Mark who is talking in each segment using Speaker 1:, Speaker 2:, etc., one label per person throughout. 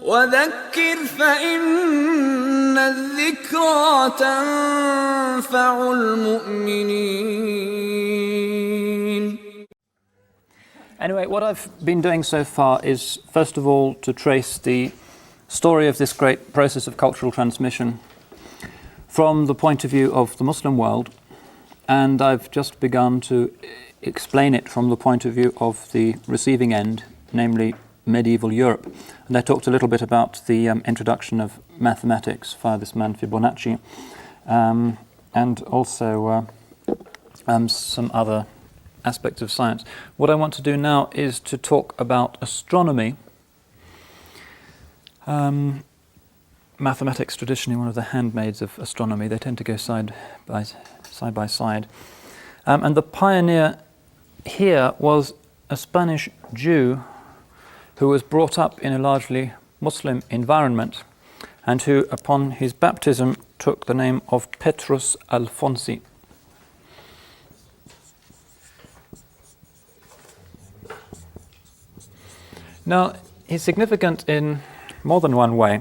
Speaker 1: وذكر فإن الذكرى تنفع المؤمنين.
Speaker 2: Anyway, what I've been doing so far is, first of all, to trace the story of this great process of cultural transmission from the point of view of the Muslim world, and I've just begun to explain it from the point of view of the receiving end, namely medieval Europe. And I talked a little bit about the introduction of mathematics via this man Fibonacci, and also some other aspects of science. What I want to do now is to talk about astronomy. Mathematics, traditionally one of the handmaids of astronomy, they tend to go side by side. And the pioneer here was a Spanish Jew who was brought up in a largely Muslim environment and who, upon his baptism, took the name of Petrus Alfonsi. Now, he's significant in more than one way.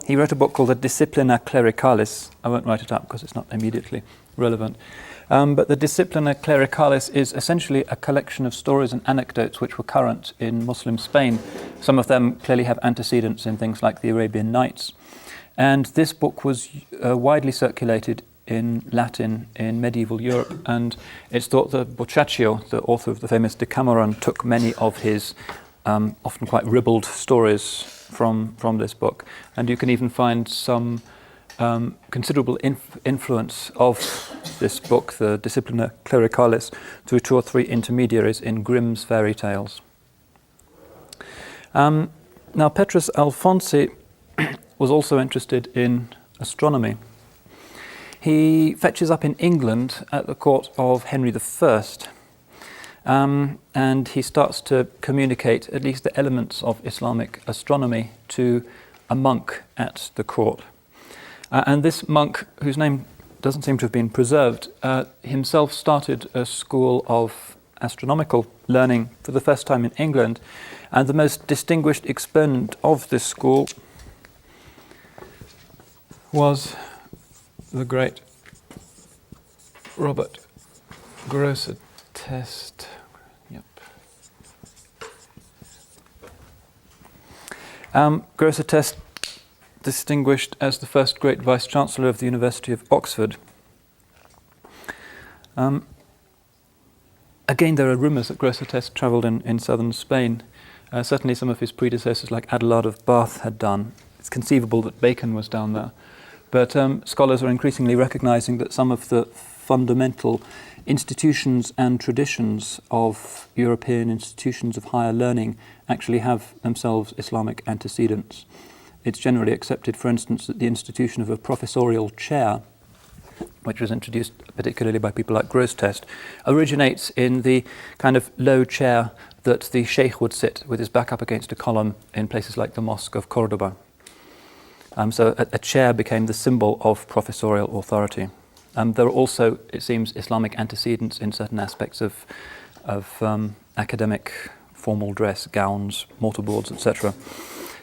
Speaker 2: He wrote a book called the Disciplina Clericalis. I won't write it up because it's not immediately relevant. But the Disciplina Clericalis is essentially a collection of stories and anecdotes which were current in Muslim Spain. Some of them clearly have antecedents in things like the Arabian Nights. And this book was widely circulated in Latin in medieval Europe, and it's thought that Boccaccio, the author of the famous Decameron, took many of his often quite ribald stories from this book. And you can even find some considerable influence of this book, the Disciplina Clericalis, through two or three intermediaries in Grimm's fairy tales. Now, Petrus Alfonsi was also interested in astronomy. He fetches up in England at the court of Henry I, and he starts to communicate at least the elements of Islamic astronomy to a monk at the court. And this monk, whose name doesn't seem to have been preserved, himself started a school of astronomical learning for the first time in England, and the most distinguished exponent of this school was the great Robert Grosseteste. Grosseteste, distinguished as the first great Vice-Chancellor of the University of Oxford. Again, there are rumours that Grosseteste travelled in southern Spain. Certainly some of his predecessors, like Abdul of Bath, had done. It's conceivable that Bacon was down there. But scholars are increasingly recognising that some of the fundamental institutions and traditions of European institutions of higher learning actually have themselves Islamic antecedents. It's generally accepted, for instance, that the institution of a professorial chair, which was introduced particularly by people like Grosseteste, originates in the kind of low chair that the sheikh would sit with his back up against a column in places like the Mosque of Cordoba. So a chair became the symbol of professorial authority. There are also, it seems, Islamic antecedents in certain aspects of academic formal dress, gowns, mortarboards, etc.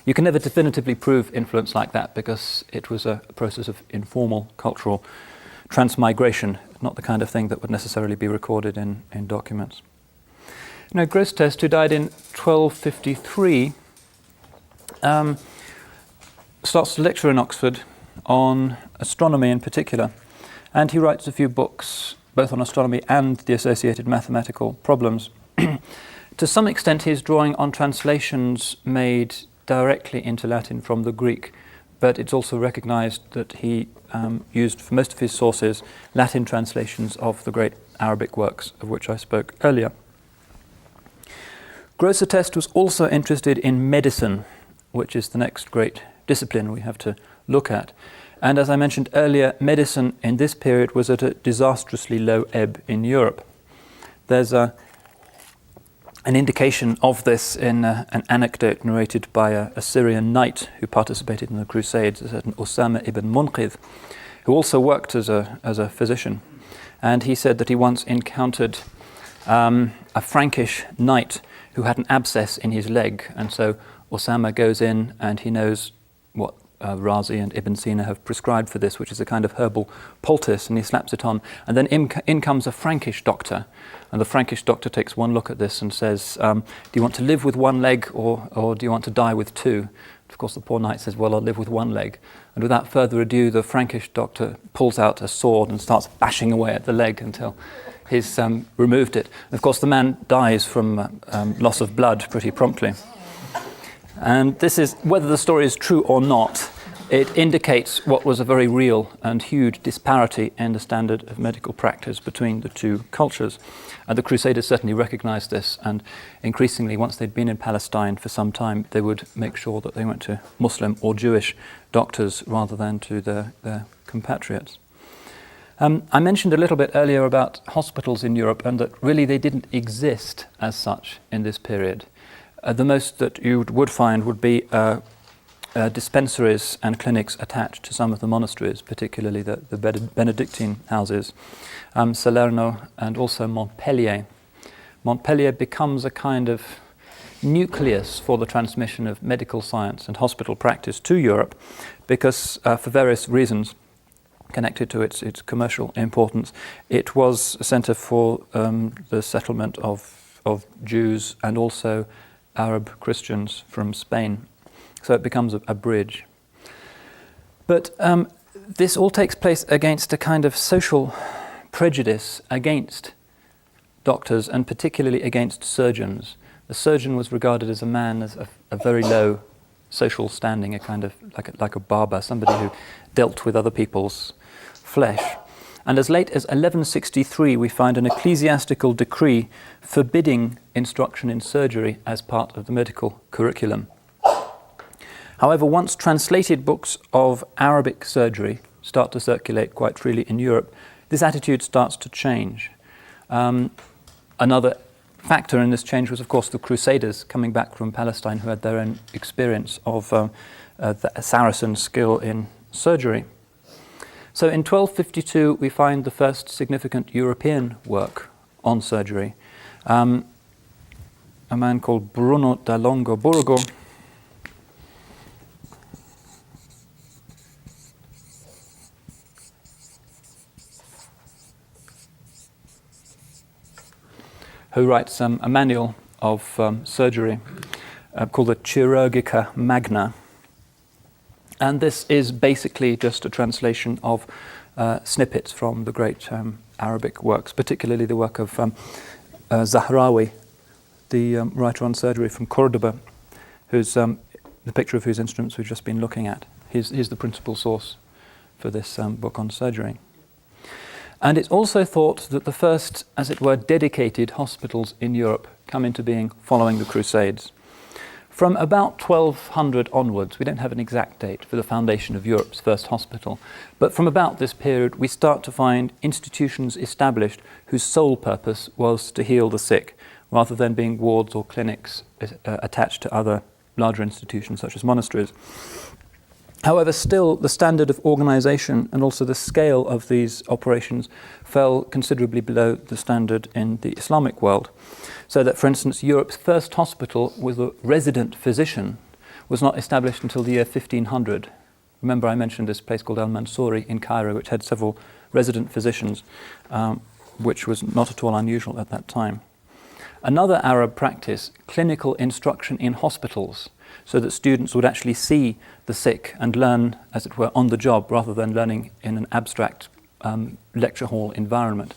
Speaker 2: You can never definitively prove influence like that because it was a process of informal cultural transmigration, not the kind of thing that would necessarily be recorded in documents. Now, Grosseteste, who died in 1253, starts to lecture in Oxford on astronomy in particular, and he writes a few books both on astronomy and the associated mathematical problems. To some extent, he's drawing on translations made directly into Latin from the Greek, but it's also recognized that he used for most of his sources Latin translations of the great Arabic works of which I spoke earlier. Grosseteste was also interested in medicine, which is the next great discipline we have to look at. And as I mentioned earlier, medicine in this period was at a disastrously low ebb in Europe. There's an indication of this in an anecdote narrated by a Syrian knight who participated in the Crusades, a certain Osama ibn Munqidh, who also worked as a physician. And he said that he once encountered a Frankish knight who had an abscess in his leg, and so Osama goes in and he knows what Razi and Ibn Sina have prescribed for this, which is a kind of herbal poultice, and he slaps it on. And then in comes a Frankish doctor, and the Frankish doctor takes one look at this and says, do you want to live with one leg or do you want to die with two? Of course, the poor knight says, well, I'll live with one leg. And without further ado, the Frankish doctor pulls out a sword and starts bashing away at the leg until he's removed it. And of course, the man dies from loss of blood pretty promptly. And this is, whether the story is true or not, it indicates what was a very real and huge disparity in the standard of medical practice between the two cultures. And the Crusaders certainly recognized this, and increasingly, once they'd been in Palestine for some time, they would make sure that they went to Muslim or Jewish doctors rather than to their compatriots. I mentioned a little bit earlier about hospitals in Europe, and that really they didn't exist as such in this period. The most that you would find would be dispensaries and clinics attached to some of the monasteries, particularly the Benedictine houses, Salerno and also Montpellier. Montpellier becomes a kind of nucleus for the transmission of medical science and hospital practice to Europe because, for various reasons connected to its commercial importance, it was a centre for the settlement of Jews and also Arab Christians from Spain. So it becomes a bridge. But this all takes place against a kind of social prejudice against doctors and particularly against surgeons. The surgeon was regarded as a man as a very low social standing, a kind of like a barber, somebody who dealt with other people's flesh. And as late as 1163, we find an ecclesiastical decree forbidding instruction in surgery as part of the medical curriculum. However, once translated books of Arabic surgery start to circulate quite freely in Europe, this attitude starts to change. Another factor in this change was, of course, the Crusaders coming back from Palestine who had their own experience of the Saracen skill in surgery. So in 1252, we find the first significant European work on surgery. A man called Bruno da Longoburgo who writes a manual of surgery called the Chirurgica Magna. And this is basically just a translation of snippets from the great Arabic works, particularly the work of Zahrawi, the writer on surgery from Cordoba, who's the picture of whose instruments we've just been looking at. He's the principal source for this book on surgery. And it's also thought that the first, as it were, dedicated hospitals in Europe come into being following the Crusades. From about 1200 onwards, we don't have an exact date for the foundation of Europe's first hospital, but from about this period we start to find institutions established whose sole purpose was to heal the sick, rather than being wards or clinics attached to other larger institutions such as monasteries. However, still the standard of organisation and also the scale of these operations fell considerably below the standard in the Islamic world. So that, for instance, Europe's first hospital with a resident physician was not established until the year 1500. Remember, I mentioned this place called Al-Mansouri in Cairo, which had several resident physicians, which was not at all unusual at that time. Another Arab practice, clinical instruction in hospitals, so that students would actually see the sick and learn, as it were, on the job rather than learning in an abstract lecture hall environment.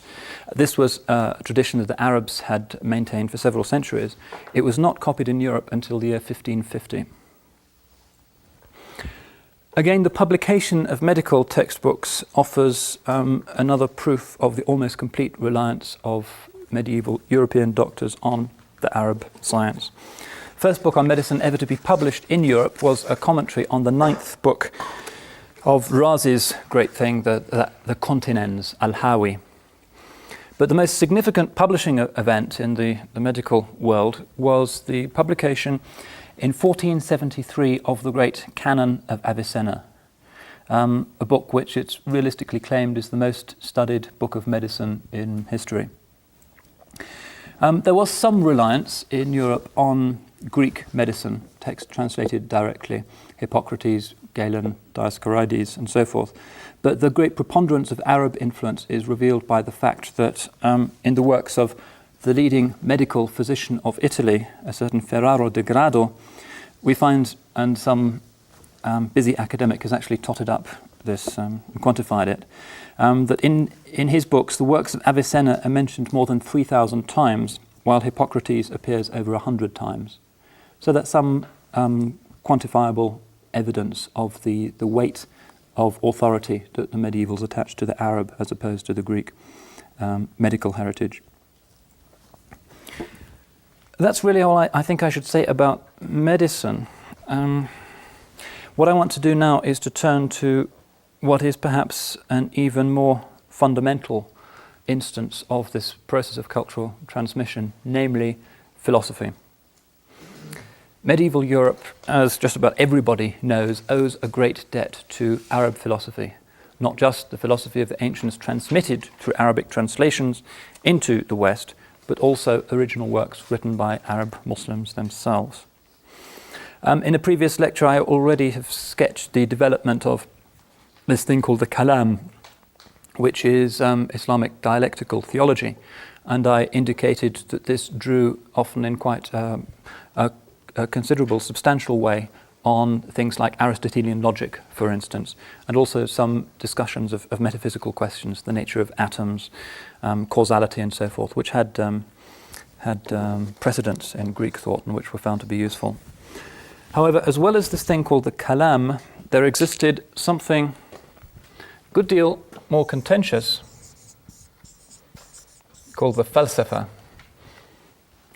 Speaker 2: This was a tradition that the Arabs had maintained for several centuries. It was not copied in Europe until the year 1550. Again, the publication of medical textbooks offers another proof of the almost complete reliance of medieval European doctors on the Arab science. First book on medicine ever to be published in Europe was a commentary on the 9th book of Razi's great thing, the Continens, Al-Hawi. But the most significant publishing event in the medical world was the publication in 1473 of the great Canon of Avicenna, a book which it's realistically claimed is the most studied book of medicine in history. There was some reliance in Europe on Greek medicine, texts translated directly, Hippocrates, Galen, Dioscorides, and so forth. But the great preponderance of Arab influence is revealed by the fact that in the works of the leading medical physician of Italy, a certain Ferraro de Grado, we find, and some busy academic has actually totted up this and quantified it, that in his books the works of Avicenna are mentioned more than 3,000 times, while Hippocrates appears over 100 times. So that's some quantifiable evidence of the weight of authority that the medievals attached to the Arab as opposed to the Greek medical heritage. That's really all I think I should say about medicine. What I want to do now is to turn to what is perhaps an even more fundamental instance of this process of cultural transmission, namely philosophy. Medieval Europe, as just about everybody knows, owes a great debt to Arab philosophy, not just the philosophy of the ancients transmitted through Arabic translations into the West, but also original works written by Arab Muslims themselves. In a previous lecture, I already have sketched the development of this thing called the Kalam, which is Islamic dialectical theology, and I indicated that this drew often in quite a considerable, substantial way on things like Aristotelian logic, for instance, and also some discussions of metaphysical questions, the nature of atoms, causality, and so forth, which had precedence in Greek thought and which were found to be useful. However, as well as this thing called the Kalam, there existed something a good deal more contentious called the Falsafa.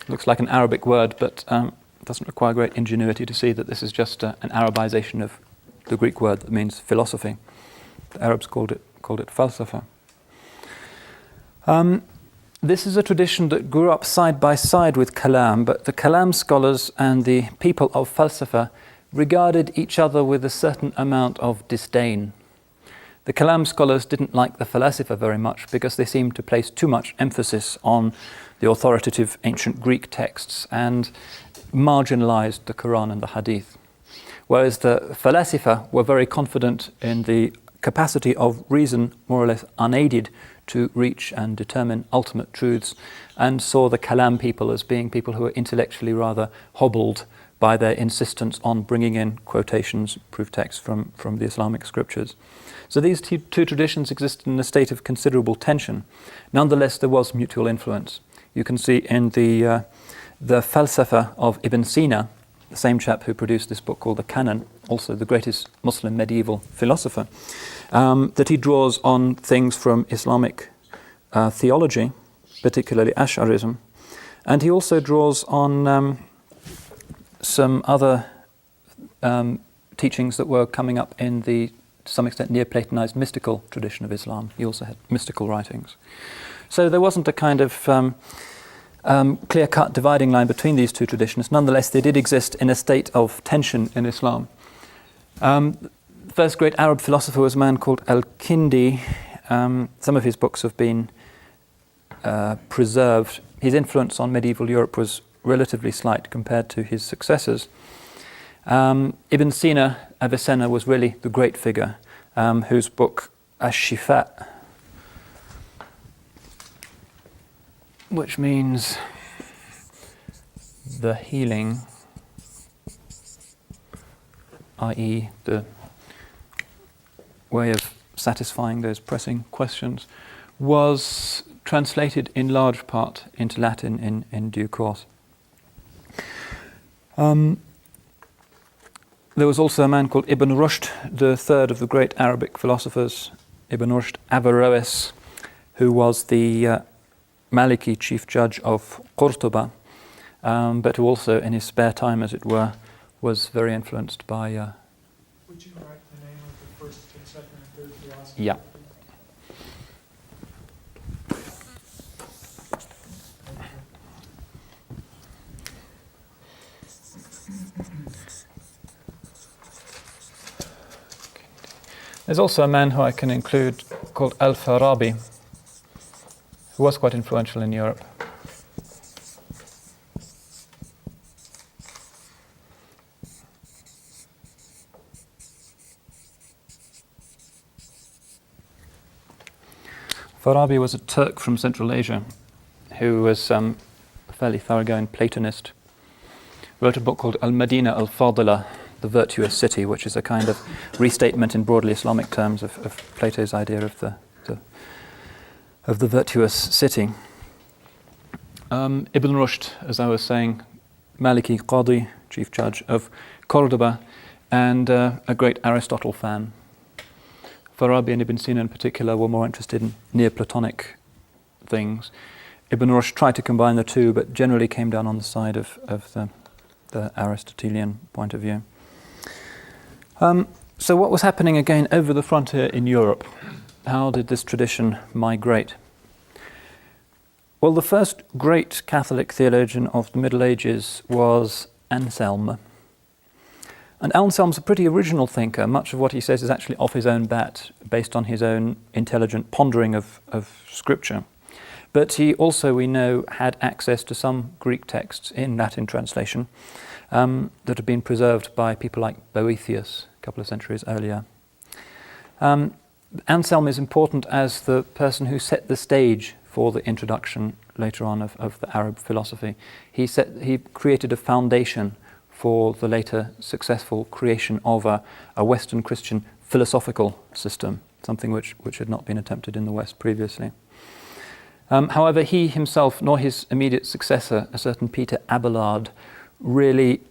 Speaker 2: Looks like an Arabic word, but doesn't require great ingenuity to see that this is just an Arabization of the Greek word that means philosophy. The Arabs called it Falsafa. This is a tradition that grew up side by side with Kalam, but the Kalam scholars and the people of Falsafa regarded each other with a certain amount of disdain. The Kalam scholars didn't like the Falasifa very much because they seemed to place too much emphasis on the authoritative ancient Greek texts and marginalized the Qur'an and the Hadith. Whereas the Falasifa were very confident in the capacity of reason, more or less unaided, to reach and determine ultimate truths, and saw the Kalam people as being people who were intellectually rather hobbled by their insistence on bringing in quotations, proof texts from the Islamic scriptures. So these two traditions existed in a state of considerable tension. Nonetheless, there was mutual influence. You can see in the Falsafa of Ibn Sina, the same chap who produced this book called the Canon, also the greatest Muslim medieval philosopher, that he draws on things from Islamic theology, particularly Ash'arism, and he also draws on some other teachings that were coming up in the, to some extent, Neoplatonized mystical tradition of Islam. He also had mystical writings. So there wasn't a kind of clear-cut dividing line between these two traditions. Nonetheless, they did exist in a state of tension in Islam. The first great Arab philosopher was a man called Al-Kindi. Some of his books have been preserved. His influence on medieval Europe was relatively slight compared to his successors. Ibn Sina, Avicenna, was really the great figure, whose book Ash-Shifa, which means the healing, i.e. the way of satisfying those pressing questions, was translated in large part into Latin in due course. There was also a man called Ibn Rushd, the third of the great Arabic philosophers, Ibn Rushd Averroes, who was the Maliki chief judge of Qurtuba, but who also, in his spare time, as it were, was very influenced by...
Speaker 3: Would you write the name of the first and second and third philosophers?
Speaker 2: Yeah. There's also a man who I can include called Al-Farabi, who was quite influential in Europe. Farabi was a Turk from Central Asia who was a fairly thoroughgoing Platonist. Wrote a book called Al-Madina al-Fadila, the virtuous city, which is a kind of restatement in broadly Islamic terms of Plato's idea of the virtuous city. Ibn Rushd, as I was saying, Maliki Qadi, chief judge of Cordoba, and a great Aristotle fan. Farabi and Ibn Sina in particular were more interested in Neoplatonic things. Ibn Rushd tried to combine the two, but generally came down on the side of the Aristotelian point of view. So what was happening again over the frontier in Europe? How did this tradition migrate? Well, the first great Catholic theologian of the Middle Ages was Anselm. And Anselm's a pretty original thinker. Much of what he says is actually off his own bat, based on his own intelligent pondering of Scripture. But he also, we know, had access to some Greek texts in Latin translation that had been preserved by people like Boethius a couple of centuries earlier. Anselm is important as the person who set the stage for the introduction later on of the Arab philosophy. He created a foundation for the later successful creation of a Western Christian philosophical system, something which had not been attempted in the West previously. However, he himself, nor his immediate successor, a certain Peter Abelard, really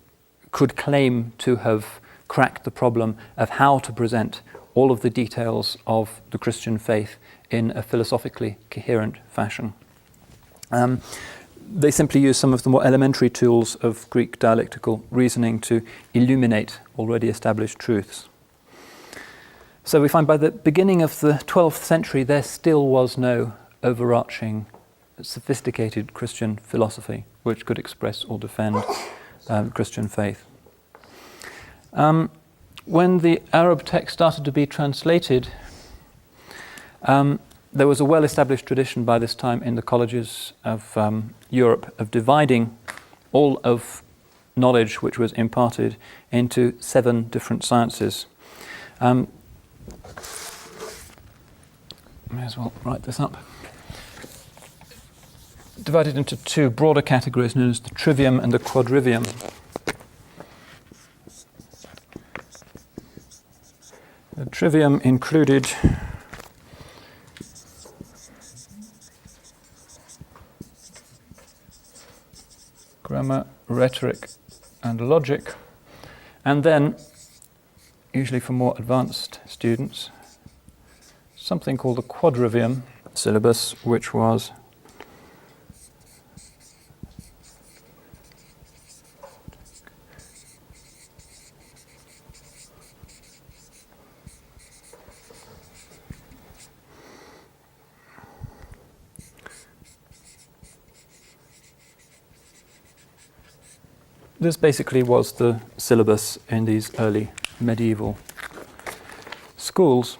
Speaker 2: could claim to have cracked the problem of how to present all of the details of the Christian faith in a philosophically coherent fashion. They simply use some of the more elementary tools of Greek dialectical reasoning to illuminate already established truths. So we find by the beginning of the 12th century there still was no overarching, sophisticated Christian philosophy which could express or defend Christian faith. When the Arab text started to be translated, there was a well-established tradition by this time in the colleges of Europe of dividing all of knowledge which was imparted into 7 different sciences. May as well write this up. Divided into 2 broader categories known as the trivium and the quadrivium. The trivium included grammar, rhetoric, and logic, and then, usually for more advanced students, something called the quadrivium syllabus, which was this basically was the syllabus in these early medieval schools.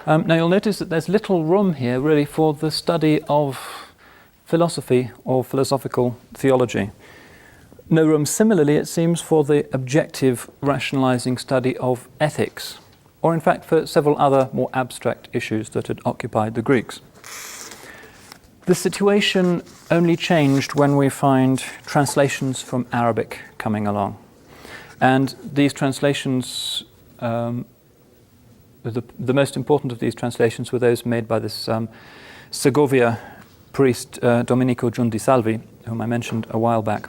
Speaker 2: Now you'll notice that there's little room here really for the study of philosophy or philosophical theology. No room similarly, it seems, for the objective rationalizing study of ethics, or in fact for several other more abstract issues that had occupied the Greeks. The situation only changed when we find translations from Arabic coming along. And these translations, the most important of these translations were those made by this Segovia priest, Domenico Giundisalvi, whom I mentioned a while back.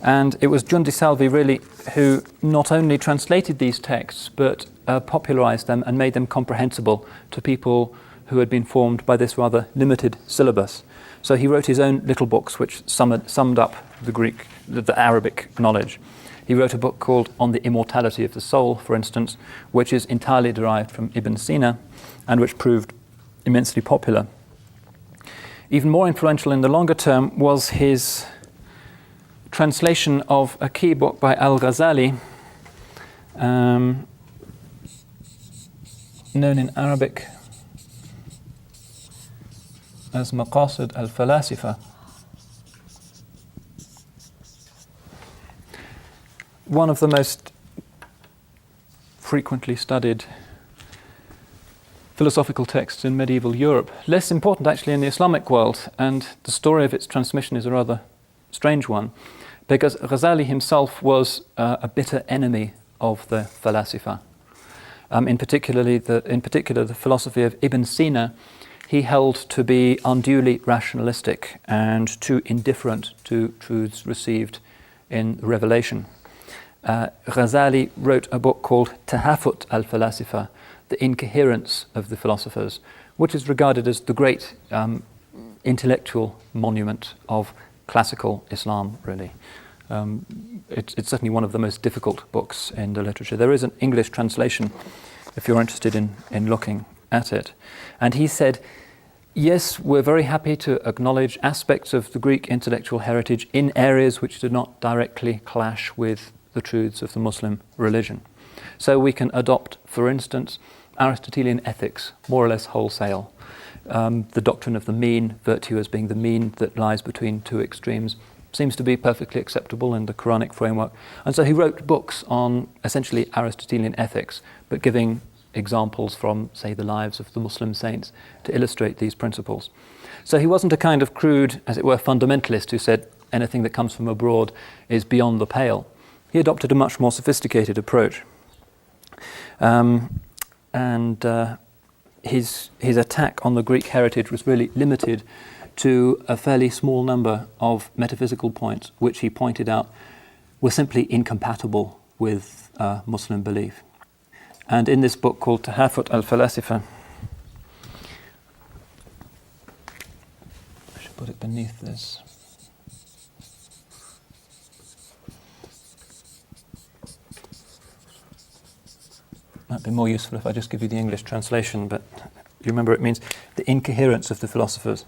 Speaker 2: And it was Giundisalvi really who not only translated these texts, but popularized them and made them comprehensible to people who had been formed by this rather limited syllabus. So he wrote his own little books which summed up the Arabic knowledge. He wrote a book called On the Immortality of the Soul, for instance, which is entirely derived from Ibn Sina and which proved immensely popular. Even more influential in the longer term was his translation of a key book by Al-Ghazali, known in Arabic as Maqasid al-Falasifa. One of the most frequently studied philosophical texts in medieval Europe. Less important actually in the Islamic world, and the story of its transmission is a rather strange one, because Ghazali himself was a bitter enemy of the falasifa. In particular, the philosophy of Ibn Sina, he held to be unduly rationalistic and too indifferent to truths received in revelation. Ghazali wrote a book called Tahafut al-Falasifa, The Incoherence of the Philosophers, which is regarded as the great intellectual monument of classical Islam, really. It's certainly one of the most difficult books in the literature. There is an English translation, if you're interested in looking at it. And he said, yes, we're very happy to acknowledge aspects of the Greek intellectual heritage in areas which do not directly clash with the truths of the Muslim religion. So we can adopt, for instance, Aristotelian ethics, more or less wholesale. The doctrine of the mean, virtue as being the mean that lies between two extremes, seems to be perfectly acceptable in the Quranic framework. And so he wrote books on essentially Aristotelian ethics, but giving examples from, say, the lives of the Muslim saints to illustrate these principles. So he wasn't a kind of crude, as it were, fundamentalist who said anything that comes from abroad is beyond the pale. He adopted a much more sophisticated approach. His attack on the Greek heritage was really limited to a fairly small number of metaphysical points, which he pointed out were simply incompatible with Muslim belief. And in this book called Tahafut al-Falasifa, I should put it beneath this. Might be more useful if I just give you the English translation, but you remember it means the incoherence of the philosophers.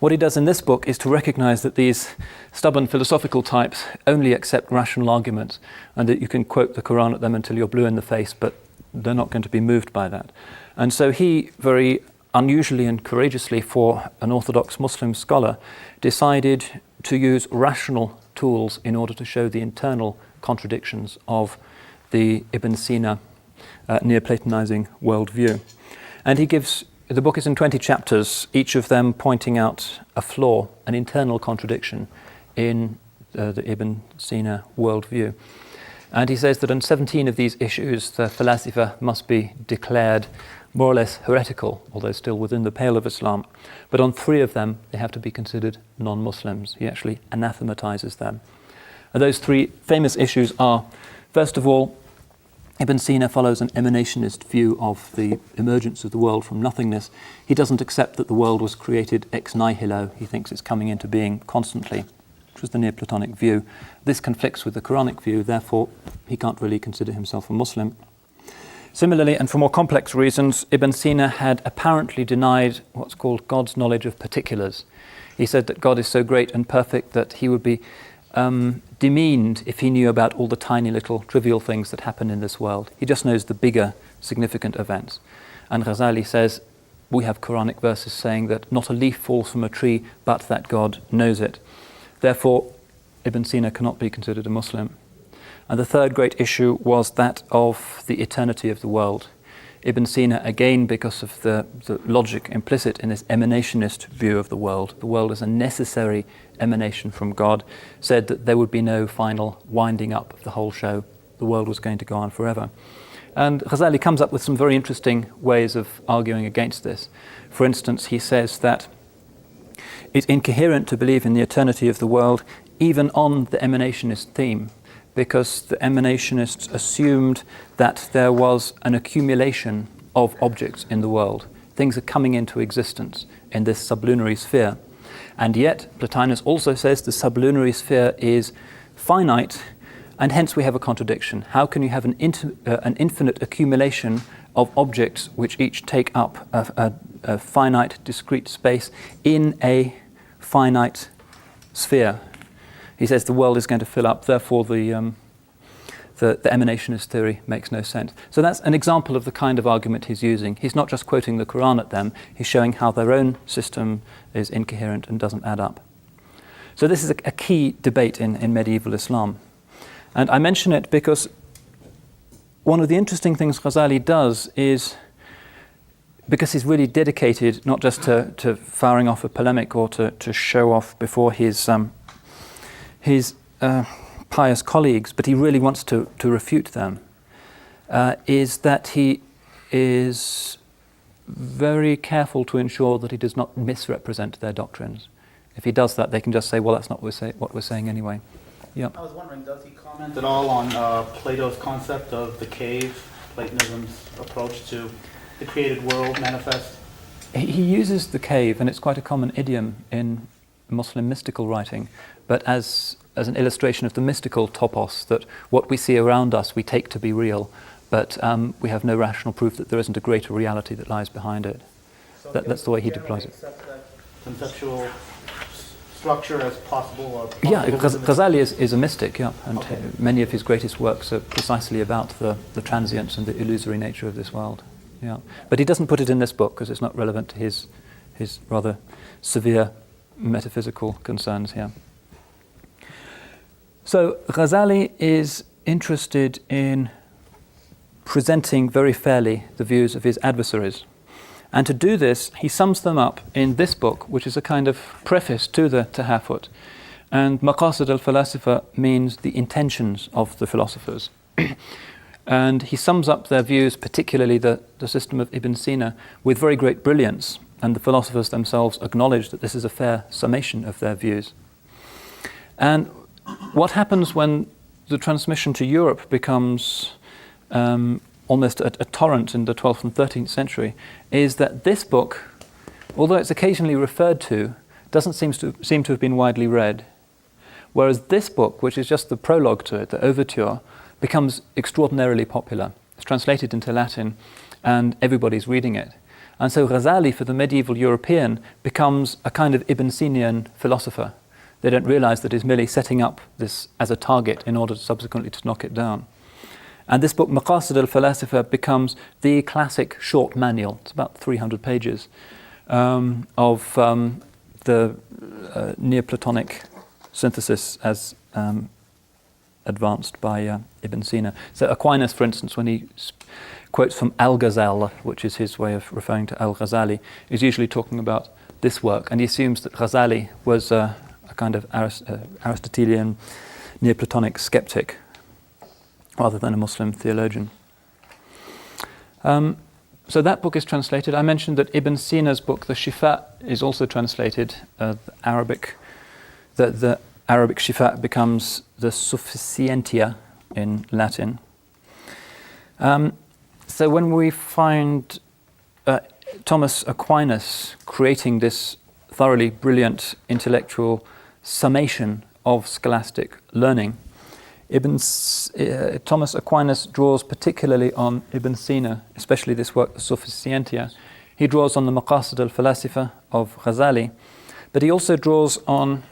Speaker 2: What he does in this book is to recognize that these stubborn philosophical types only accept rational arguments, and that you can quote the Qur'an at them until you're blue in the face, but they're not going to be moved by that. And so he, very unusually and courageously for an Orthodox Muslim scholar, decided to use rational tools in order to show the internal contradictions of the Ibn Sina Neoplatonizing worldview. And the book is in 20 chapters, each of them pointing out a flaw, an internal contradiction in the Ibn Sina worldview. And he says that on 17 of these issues, the falasifa must be declared more or less heretical, although still within the pale of Islam. But on 3 of them, they have to be considered non-Muslims. He actually anathematizes them. And those 3 famous issues are, first of all, Ibn Sina follows an emanationist view of the emergence of the world from nothingness. He doesn't accept that the world was created ex nihilo. He thinks it's coming into being constantly, which was the Neoplatonic view. This conflicts with the Quranic view, therefore he can't really consider himself a Muslim. Similarly, and for more complex reasons, Ibn Sina had apparently denied what's called God's knowledge of particulars. He said that God is so great and perfect that he would be demeaned if he knew about all the tiny little trivial things that happen in this world. He just knows the bigger significant events. And Ghazali says, we have Quranic verses saying that not a leaf falls from a tree but that God knows it. Therefore, Ibn Sina cannot be considered a Muslim. And the third great issue was that of the eternity of the world. Ibn Sina, again, because of the logic implicit in this emanationist view of the world as a necessary emanation from God, said that there would be no final winding up of the whole show. The world was going to go on forever. And Ghazali comes up with some very interesting ways of arguing against this. For instance, he says that it's incoherent to believe in the eternity of the world even on the emanationist theme, because the emanationists assumed that there was an accumulation of objects in the world. Things are coming into existence in this sublunary sphere. And yet, Plotinus also says the sublunary sphere is finite, and hence we have a contradiction. How can you have an infinite accumulation of objects which each take up a finite, discrete space in a finite sphere? He says the world is going to fill up, therefore the emanationist theory makes no sense. So that's an example of the kind of argument he's using. He's not just quoting the Qur'an at them, he's showing how their own system is incoherent and doesn't add up. So this is a key debate in medieval Islam. And I mention it because one of the interesting things Ghazali does is because he's really dedicated not just to firing off a polemic or to show off before his pious colleagues, but he really wants to refute them, is that he is very careful to ensure that he does not misrepresent their doctrines. If he does that, they can just say, well, that's not what we're saying anyway. Yeah.
Speaker 4: I was wondering, does he comment at all on Plato's concept of the cave, Platonism's approach to the created world manifest?
Speaker 2: He uses the cave, and it's quite a common idiom in Muslim mystical writing, but as an illustration of the mystical topos, that what we see around us we take to be real, but we have no rational proof that there isn't a greater reality that lies behind it.
Speaker 4: So
Speaker 2: That's the way he deploys it.
Speaker 4: accept that conceptual structure as possible? Or
Speaker 2: Yeah,
Speaker 4: possible
Speaker 2: Ghazali is a mystic, yeah, and
Speaker 4: Okay.
Speaker 2: many of his greatest works are precisely about the transience and the illusory nature of this world. Yeah, but he doesn't put it in this book because it's not relevant to his rather severe metaphysical concerns here. So Ghazali is interested in presenting very fairly the views of his adversaries. And to do this, he sums them up in this book, which is a kind of preface to the Tahafut. And Maqasid al-Falasifa means the intentions of the philosophers. And he sums up their views, particularly the system of Ibn Sina, with very great brilliance. And the philosophers themselves acknowledge that this is a fair summation of their views. And what happens when the transmission to Europe becomes almost a torrent in the 12th and 13th century is that this book, although it's occasionally referred to, doesn't seem to have been widely read. Whereas this book, which is just the prologue to it, the overture, becomes extraordinarily popular. It's translated into Latin and everybody's reading it. And so Ghazali, for the medieval European, becomes a kind of Ibn Sinian philosopher. They don't realize that he's merely setting up this as a target in order subsequently to knock it down. And this book, Maqasid al-Falasifa, becomes the classic short manual. It's about 300 pages of the Neoplatonic synthesis as advanced by Ibn Sina. So Aquinas, for instance, when he quotes from Al-Ghazal, which is his way of referring to Al-Ghazali, is usually talking about this work. And he assumes that Ghazali was a kind of Aristotelian Neoplatonic skeptic, rather than a Muslim theologian. So that book is translated. I mentioned that Ibn Sina's book, the Shifa, is also translated. The Arabic Shifa becomes the Sufficientia in Latin. So when we find Thomas Aquinas creating this thoroughly brilliant intellectual summation of scholastic learning, Thomas Aquinas draws particularly on Ibn Sina, especially this work, the Sufficientia. He draws on the Maqasid al-Falasifa of Ghazali, but he also draws on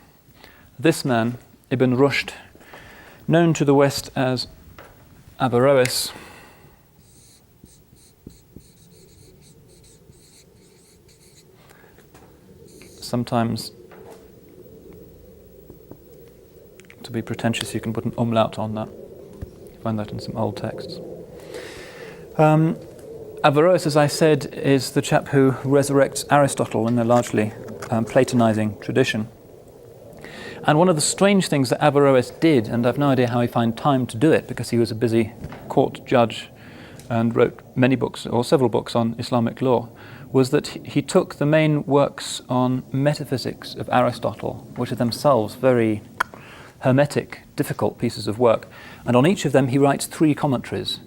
Speaker 2: this man, Ibn Rushd, known to the West as Averroes. Sometimes, to be pretentious, you can put an umlaut on that. You find that in some old texts. Averroes, as I said, is the chap who resurrects Aristotle in a largely Platonizing tradition. And one of the strange things that Averroes did, and I've no idea how he found time to do it because he was a busy court judge and wrote many books, or several books on Islamic law, was that he took the main works on metaphysics of Aristotle, which are themselves very hermetic, difficult pieces of work, and on each of them he writes 3 commentaries.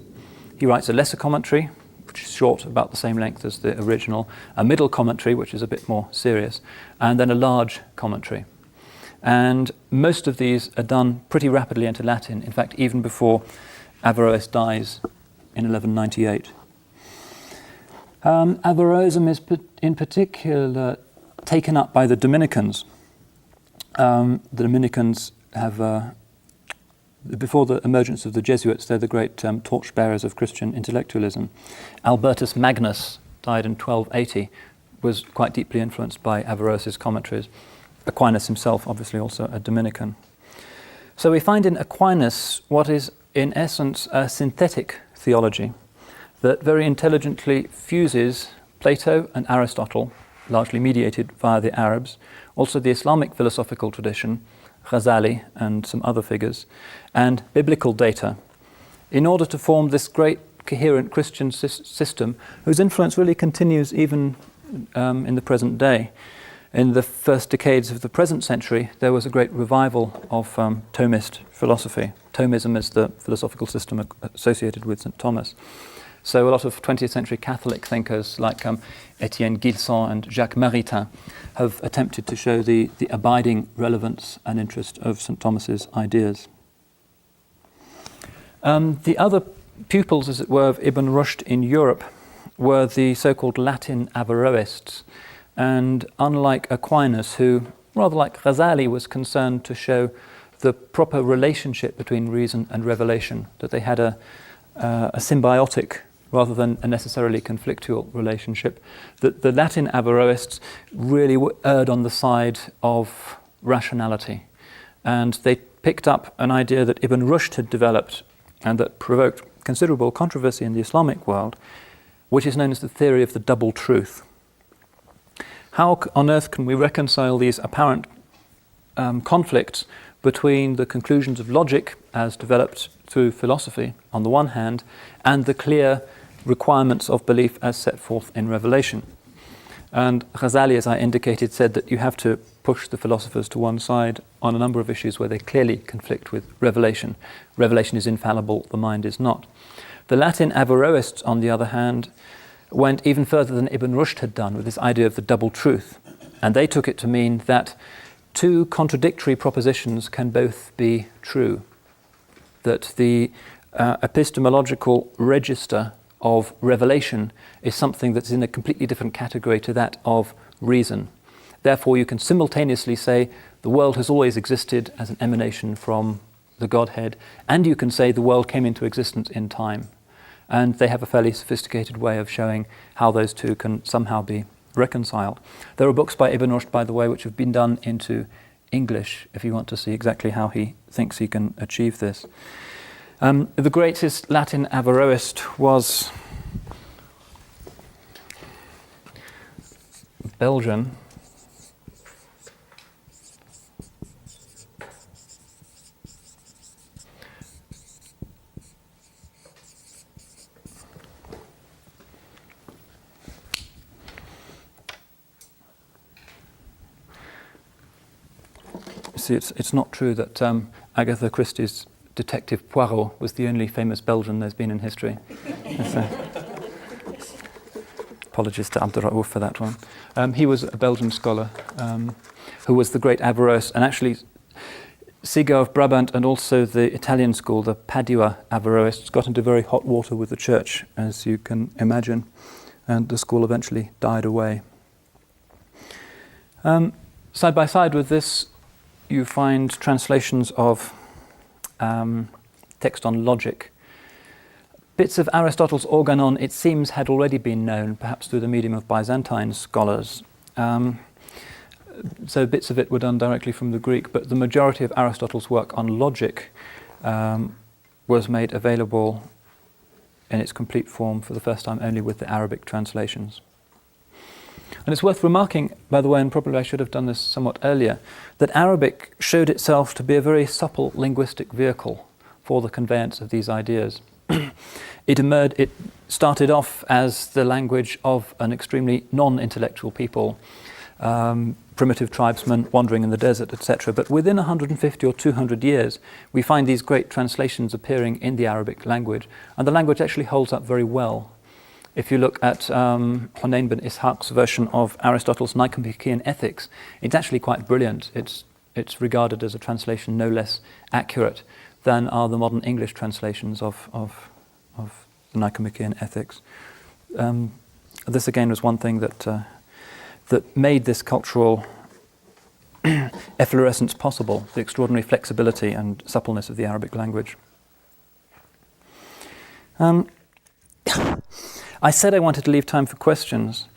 Speaker 2: He writes a lesser commentary, which is short, about the same length as the original, a middle commentary, which is a bit more serious, and then a large commentary. And most of these are done pretty rapidly into Latin, in fact, even before Averroes dies in 1198. Averroism is in particular taken up by the Dominicans. The Dominicans have, before the emergence of the Jesuits, they're the great torchbearers of Christian intellectualism. Albertus Magnus died in 1280, was quite deeply influenced by Averroes' commentaries. Aquinas himself, obviously also a Dominican. So we find in Aquinas what is in essence a synthetic theology that very intelligently fuses Plato and Aristotle, largely mediated via the Arabs, also the Islamic philosophical tradition, Ghazali and some other figures, and biblical data, in order to form this great coherent Christian system whose influence really continues even in the present day. In the first decades of the present century, there was a great revival of Thomist philosophy. Thomism is the philosophical system associated with St. Thomas. So a lot of 20th century Catholic thinkers like Étienne Gilson and Jacques Maritain have attempted to show the abiding relevance and interest of St. Thomas's ideas. The other pupils, as it were, of Ibn Rushd in Europe were the so-called Latin Averroists. And unlike Aquinas, who, rather like Ghazali, was concerned to show the proper relationship between reason and revelation, that they had a symbiotic rather than a necessarily conflictual relationship, that the Latin Averroists really erred on the side of rationality. And they picked up an idea that Ibn Rushd had developed and that provoked considerable controversy in the Islamic world, which is known as the theory of the double truth. How on earth can we reconcile these apparent conflicts between the conclusions of logic as developed through philosophy on the one hand and the clear requirements of belief as set forth in revelation? And Ghazali, as I indicated, said that you have to push the philosophers to one side on a number of issues where they clearly conflict with revelation. Revelation is infallible, the mind is not. The Latin Averroists, on the other hand, went even further than Ibn Rushd had done with this idea of the double truth. And they took it to mean that two contradictory propositions can both be true. That the epistemological register of revelation is something that's in a completely different category to that of reason. Therefore, you can simultaneously say the world has always existed as an emanation from the Godhead, and you can say the world came into existence in time. And they have a fairly sophisticated way of showing how those two can somehow be reconciled. There are books by Ibn Rushd, by the way, which have been done into English, if you want to see exactly how he thinks he can achieve this. The greatest Latin Averroist was Belgian. See, it's not true that Agatha Christie's Detective Poirot was the only famous Belgian there's been in history. Apologies to Abdul for that one. He was a Belgian scholar who was the great Averroes, and actually Siga of Brabant and also the Italian school, the Padua Averroists, got into very hot water with the church, as you can imagine, and the school eventually died away. Side by side with this, you find translations of text on logic. Bits of Aristotle's Organon, it seems, had already been known, perhaps through the medium of Byzantine scholars. So bits of it were done directly from the Greek, but the majority of Aristotle's work on logic was made available in its complete form for the first time only with the Arabic translations. And it's worth remarking, by the way, and probably I should have done this somewhat earlier, that Arabic showed itself to be a very supple linguistic vehicle for the conveyance of these ideas. It started off as the language of an extremely non-intellectual people, primitive tribesmen wandering in the desert, etc. But within 150 or 200 years, we find these great translations appearing in the Arabic language, and the language actually holds up very well. If you look at Hunayn bin Ishaq's version of Aristotle's Nicomachean Ethics, it's actually quite brilliant. It's regarded as a translation no less accurate than are the modern English translations of the Nicomachean Ethics. This again was one thing that made this cultural efflorescence possible, the extraordinary flexibility and suppleness of the Arabic language. I said I wanted to leave time for questions.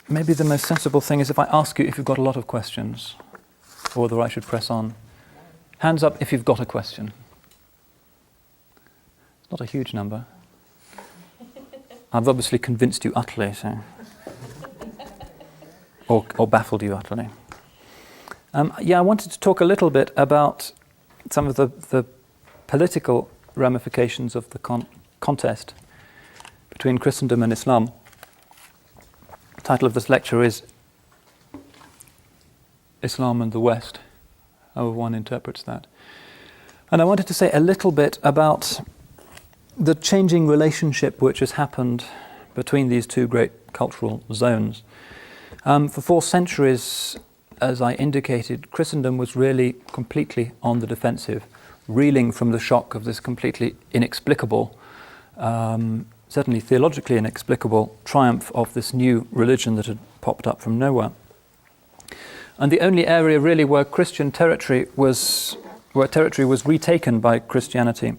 Speaker 2: Maybe the most sensible thing is if I ask you if you've got a lot of questions, or whether I should press on. Hands up if you've got a question. Not a huge number. I've obviously convinced you utterly, so. Or baffled you utterly. I wanted to talk a little bit about some of the political ramifications of the contest between Christendom and Islam. The title of this lecture is Islam and the West, however one interprets that. And I wanted to say a little bit about the changing relationship which has happened between these two great cultural zones. For 4 centuries, as I indicated, Christendom was really completely on the defensive, reeling from the shock of this completely inexplicable, certainly theologically inexplicable, triumph of this new religion that had popped up from nowhere. And the only area really where territory was retaken by Christianity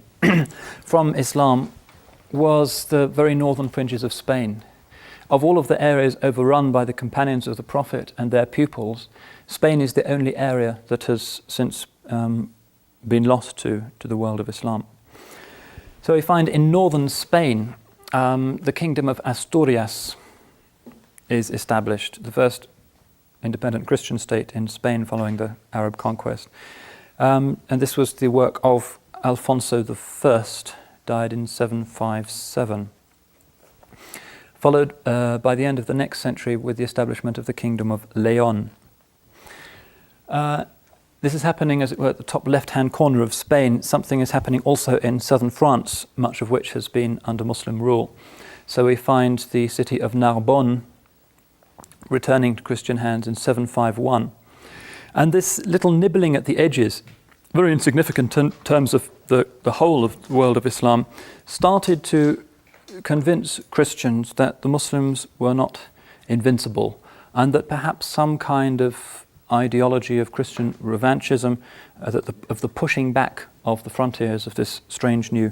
Speaker 2: from Islam was the very northern fringes of Spain. Of all of the areas overrun by the companions of the Prophet and their pupils, Spain is the only area that has since been lost to the world of Islam. So we find in northern Spain, the kingdom of Asturias is established, the first independent Christian state in Spain following the Arab conquest. And this was the work of Alfonso I, died in 757. Followed by the end of the next century with the establishment of the Kingdom of Leon. This is happening, as it were, at the top left-hand corner of Spain. Something is happening also in southern France, much of which has been under Muslim rule. So we find the city of Narbonne returning to Christian hands in 751. And this little nibbling at the edges, very insignificant in terms of the whole of the world of Islam, started to convince Christians that the Muslims were not invincible, and that perhaps some kind of ideology of Christian revanchism, of the pushing back of the frontiers of this strange new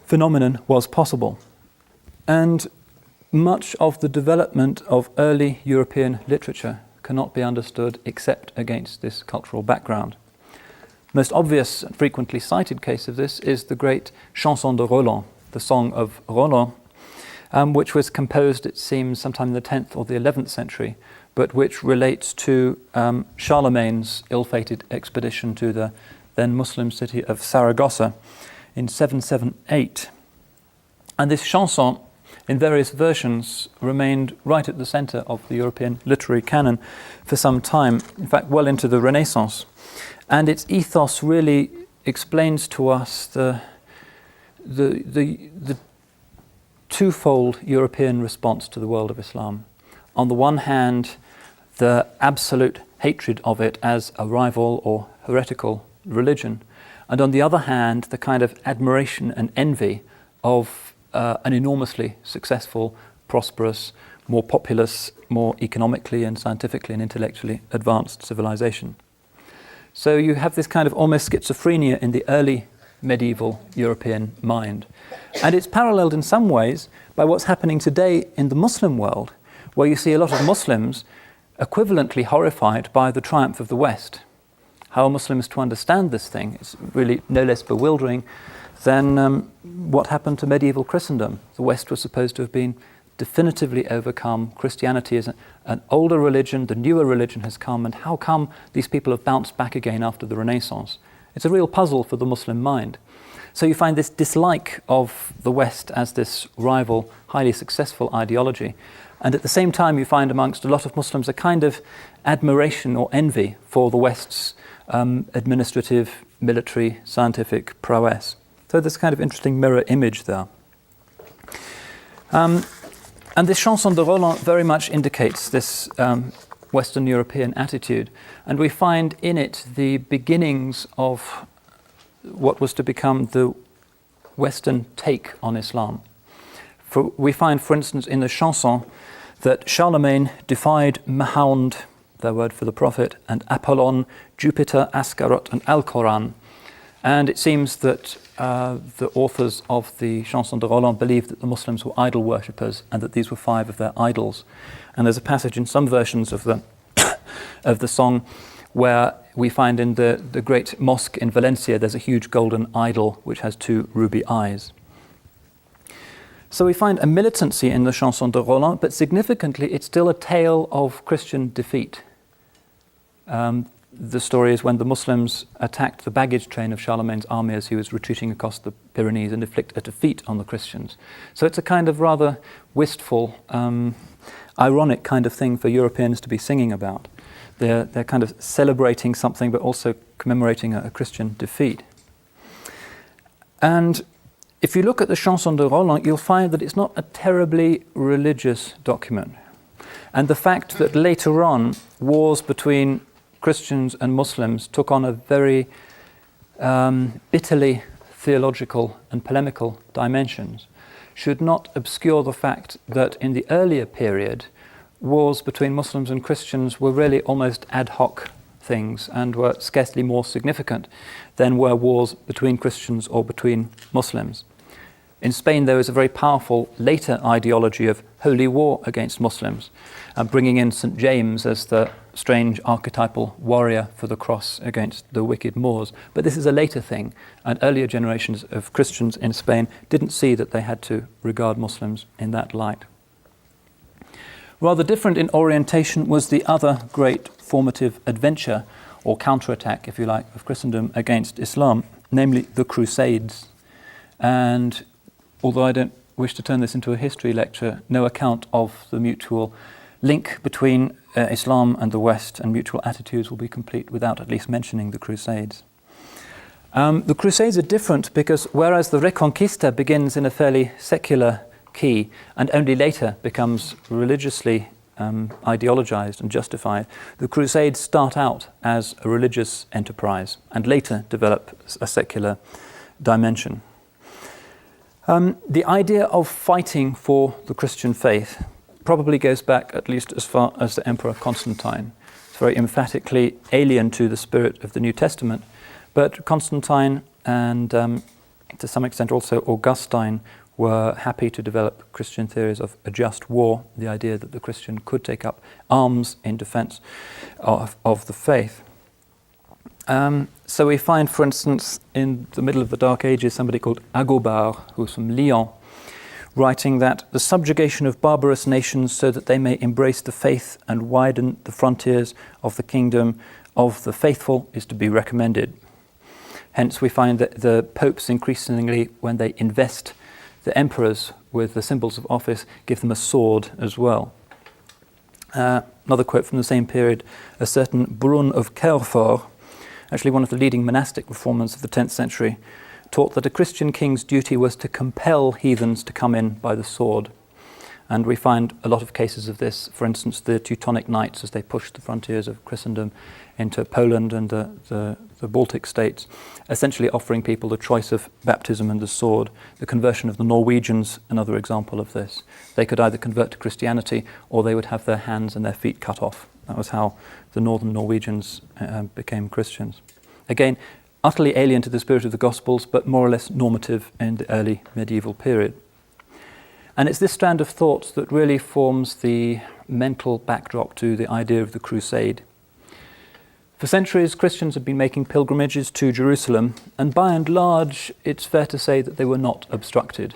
Speaker 2: phenomenon was possible. And much of the development of early European literature cannot be understood except against this cultural background. Most obvious and frequently cited case of this is the great Chanson de Roland, the Song of Roland, which was composed, it seems, sometime in the 10th or the 11th century, but which relates to Charlemagne's ill-fated expedition to the then Muslim city of Saragossa in 778. And this chanson, in various versions, remained right at the center of the European literary canon for some time, in fact, well into the Renaissance. And its ethos really explains to us the twofold European response to the world of Islam. On the one hand, the absolute hatred of it as a rival or heretical religion, and on the other hand, the kind of admiration and envy of an enormously successful, prosperous, more populous, more economically and scientifically and intellectually advanced civilization. So you have this kind of almost schizophrenia in the early medieval European mind. And it's paralleled in some ways by what's happening today in the Muslim world, where you see a lot of Muslims equivalently horrified by the triumph of the West. How are Muslims to understand this thing? It's really no less bewildering than what happened to medieval Christendom. The West was supposed to have been definitively overcome. Christianity is an older religion, the newer religion has come, and how come these people have bounced back again after the Renaissance? It's a real puzzle for the Muslim mind. So you find this dislike of the West as this rival, highly successful ideology. And at the same time, you find amongst a lot of Muslims a kind of admiration or envy for the West's administrative, military, scientific prowess. So there's a kind of interesting mirror image there. And this Chanson de Roland very much indicates this Western European attitude. And we find in it the beginnings of what was to become the Western take on Islam. We find, for instance, in the chanson that Charlemagne defied Mahound, their word for the prophet, and Apollon, Jupiter, Ascaroth, and Alcoran. And it seems that the authors of the Chanson de Roland believed that the Muslims were idol worshippers and that these were 5 of their idols. And there's a passage in some versions of the of the song where we find in the great mosque in Valencia, there's a huge golden idol which has 2 ruby eyes. So we find a militancy in the Chanson de Roland, but significantly it's still a tale of Christian defeat. The story is when the Muslims attacked the baggage train of Charlemagne's army as he was retreating across the Pyrenees and inflict a defeat on the Christians. So it's a kind of rather wistful, ironic kind of thing for Europeans to be singing about. They're kind of celebrating something but also commemorating a Christian defeat. And if you look at the Chanson de Roland, you'll find that it's not a terribly religious document. And the fact that later on wars between Christians and Muslims took on a very bitterly theological and polemical dimensions should not obscure the fact that in the earlier period, wars between Muslims and Christians were really almost ad hoc things and were scarcely more significant than were wars between Christians or between Muslims. In Spain, there was a very powerful later ideology of holy war against Muslims, bringing in St. James as the strange archetypal warrior for the cross against the wicked Moors. But this is a later thing, and earlier generations of Christians in Spain didn't see that they had to regard Muslims in that light. Rather different in orientation was the other great formative adventure, or counterattack, if you like, of Christendom against Islam, namely the Crusades. And although I don't wish to turn this into a history lecture, no account of the mutual link between Islam and the West and mutual attitudes will be complete without at least mentioning the Crusades. The Crusades are different because whereas the Reconquista begins in a fairly secular key and only later becomes religiously ideologized and justified, the Crusades start out as a religious enterprise and later develop a secular dimension. The idea of fighting for the Christian faith probably goes back at least as far as the Emperor Constantine. It's very emphatically alien to the spirit of the New Testament, but Constantine and to some extent also Augustine were happy to develop Christian theories of a just war, the idea that the Christian could take up arms in defense of the faith. So we find, for instance, in the middle of the Dark Ages, somebody called Agobard, who's from Lyon, writing that the subjugation of barbarous nations so that they may embrace the faith and widen the frontiers of the kingdom of the faithful is to be recommended. Hence we find that the popes increasingly, when they invest the emperors with the symbols of office, give them a sword as well. Another quote from the same period, a certain Brun of Querfort, actually one of the leading monastic reformers of the 10th century, taught that a Christian king's duty was to compel heathens to come in by the sword. And we find a lot of cases of this, for instance, the Teutonic Knights as they pushed the frontiers of Christendom into Poland and the Baltic states, essentially offering people the choice of baptism and the sword. The conversion of the Norwegians, another example of this. They could either convert to Christianity or they would have their hands and their feet cut off. That was how the northern Norwegians became Christians. Again, utterly alien to the spirit of the Gospels, but more or less normative in the early medieval period. And it's this strand of thought that really forms the mental backdrop to the idea of the crusade. For centuries, Christians have been making pilgrimages to Jerusalem, and by and large, it's fair to say that they were not obstructed.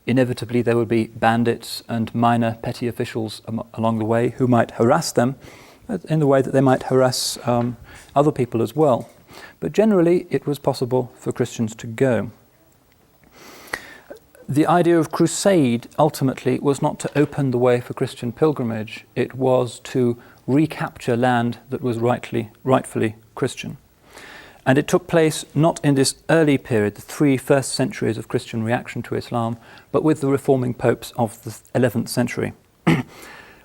Speaker 2: Inevitably, there would be bandits and minor petty officials along the way who might harass them in the way that they might harass other people as well. But generally, it was possible for Christians to go. The idea of crusade ultimately was not to open the way for Christian pilgrimage. It was to recapture land that was rightfully Christian. And it took place not in this early period, the 3 first centuries of Christian reaction to Islam, but with the reforming popes of the 11th century.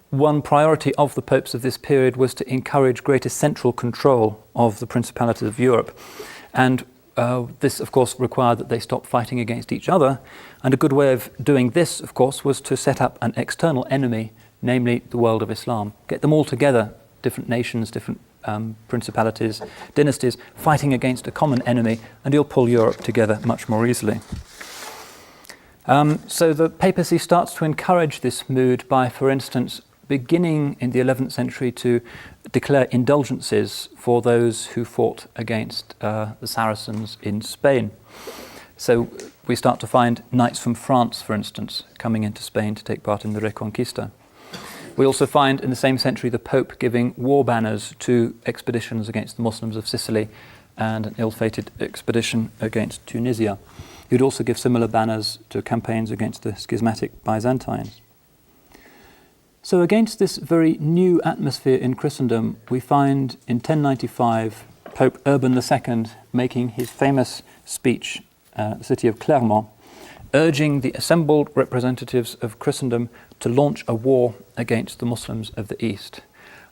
Speaker 2: One priority of the popes of this period was to encourage greater central control of the principalities of Europe. And this, of course, required that they stop fighting against each other. And a good way of doing this, of course, was to set up an external enemy, namely the world of Islam. Get them all together, different nations, different principalities, dynasties, fighting against a common enemy, and you'll pull Europe together much more easily. So the papacy starts to encourage this mood by, for instance, beginning in the 11th century to declare indulgences for those who fought against the Saracens in Spain. So we start to find knights from France, for instance, coming into Spain to take part in the Reconquista. We also find in the same century the Pope giving war banners to expeditions against the Muslims of Sicily and an ill-fated expedition against Tunisia. He would also give similar banners to campaigns against the schismatic Byzantines. So against this very new atmosphere in Christendom, we find in 1095 Pope Urban II making his famous speech at the city of Clermont, urging the assembled representatives of Christendom to launch a war against the Muslims of the East.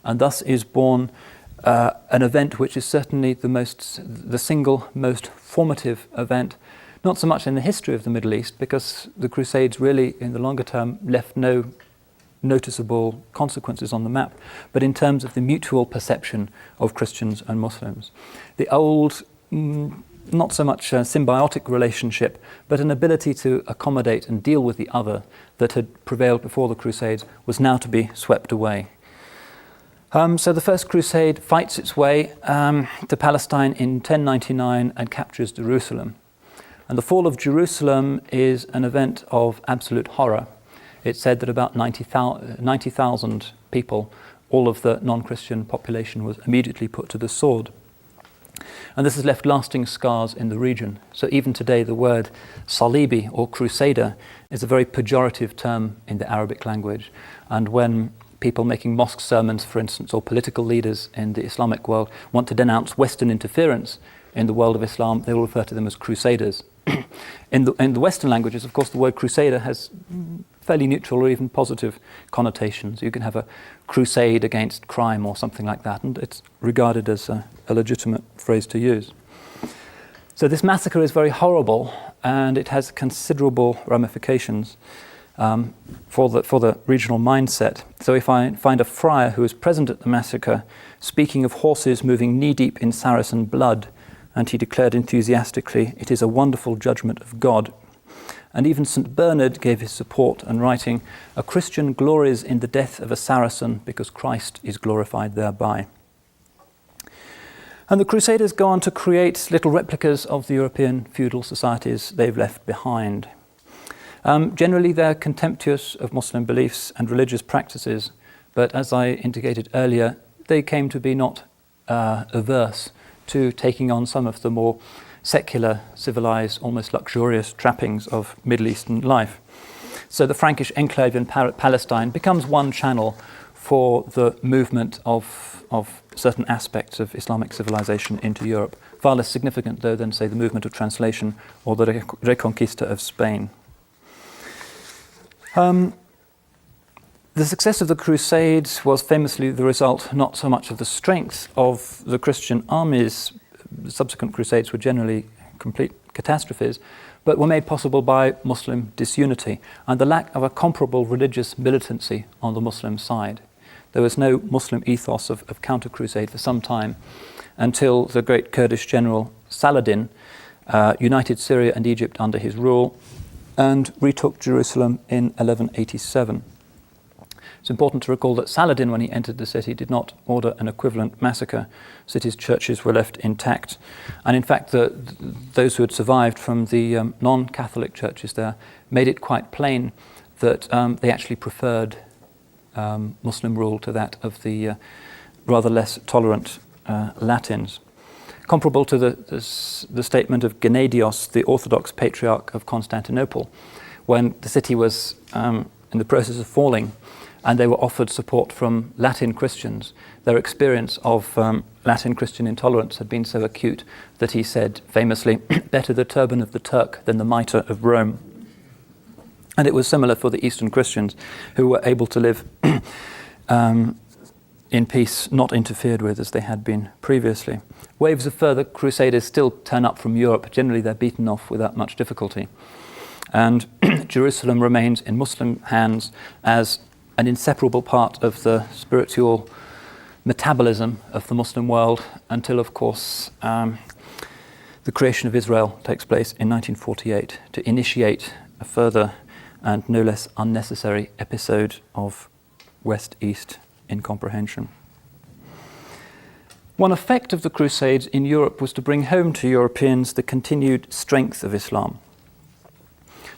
Speaker 2: And thus is born an event which is certainly the single most formative event, not so much in the history of the Middle East, because the Crusades really, in the longer term, left no noticeable consequences on the map, but in terms of the mutual perception of Christians and Muslims. The old, not so much a symbiotic relationship, but an ability to accommodate and deal with the other that had prevailed before the Crusades was now to be swept away. So the First Crusade fights its way to Palestine in 1099 and captures Jerusalem. And the fall of Jerusalem is an event of absolute horror. It's said that about 90,000 people, all of the non-Christian population, was immediately put to the sword. And this has left lasting scars in the region. So even today the word Salibi or Crusader is a very pejorative term in the Arabic language. And when people making mosque sermons, for instance, or political leaders in the Islamic world want to denounce Western interference in the world of Islam, they will refer to them as Crusaders. In the Western languages, of course, the word Crusader has fairly neutral or even positive connotations. You can have a crusade against crime or something like that, and it's regarded as a legitimate phrase to use. So this massacre is very horrible, and it has considerable ramifications for the regional mindset. So if I find a friar who is present at the massacre speaking of horses moving knee-deep in Saracen blood, and he declared enthusiastically, "It is a wonderful judgment of God." And even St. Bernard gave his support and writing, "A Christian glories in the death of a Saracen because Christ is glorified thereby." And the Crusaders go on to create little replicas of the European feudal societies they've left behind. Generally, they're contemptuous of Muslim beliefs and religious practices, but as I indicated earlier, they came to be not averse to taking on some of the more secular, civilized, almost luxurious trappings of Middle Eastern life. So the Frankish enclave in Palestine becomes one channel for the movement of certain aspects of Islamic civilization into Europe, far less significant though than, say, the movement of translation or the Reconquista of Spain. The success of the Crusades was famously the result not so much of the strength of the Christian armies. The subsequent Crusades were generally complete catastrophes, but were made possible by Muslim disunity and the lack of a comparable religious militancy on the Muslim side. There was no Muslim ethos of counter-crusade for some time until the great Kurdish general Saladin united Syria and Egypt under his rule and retook Jerusalem in 1187. It's important to recall that Saladin, when he entered the city, did not order an equivalent massacre. City's churches were left intact. And in fact, those who had survived from the non-Catholic churches there made it quite plain that they actually preferred Muslim rule to that of the rather less tolerant Latins. Comparable to the statement of Gennadios, the Orthodox Patriarch of Constantinople, when the city was in the process of falling, and they were offered support from Latin Christians. Their experience of Latin Christian intolerance had been so acute that he said famously, "Better the turban of the Turk than the mitre of Rome." And it was similar for the Eastern Christians, who were able to live in peace, not interfered with as they had been previously. Waves of further crusaders still turn up from Europe. Generally they're beaten off without much difficulty. And Jerusalem remains in Muslim hands as an inseparable part of the spiritual metabolism of the Muslim world until, of course, the creation of Israel takes place in 1948 to initiate a further and no less unnecessary episode of west-east in comprehension. One effect of the Crusades in Europe was to bring home to Europeans the continued strength of Islam.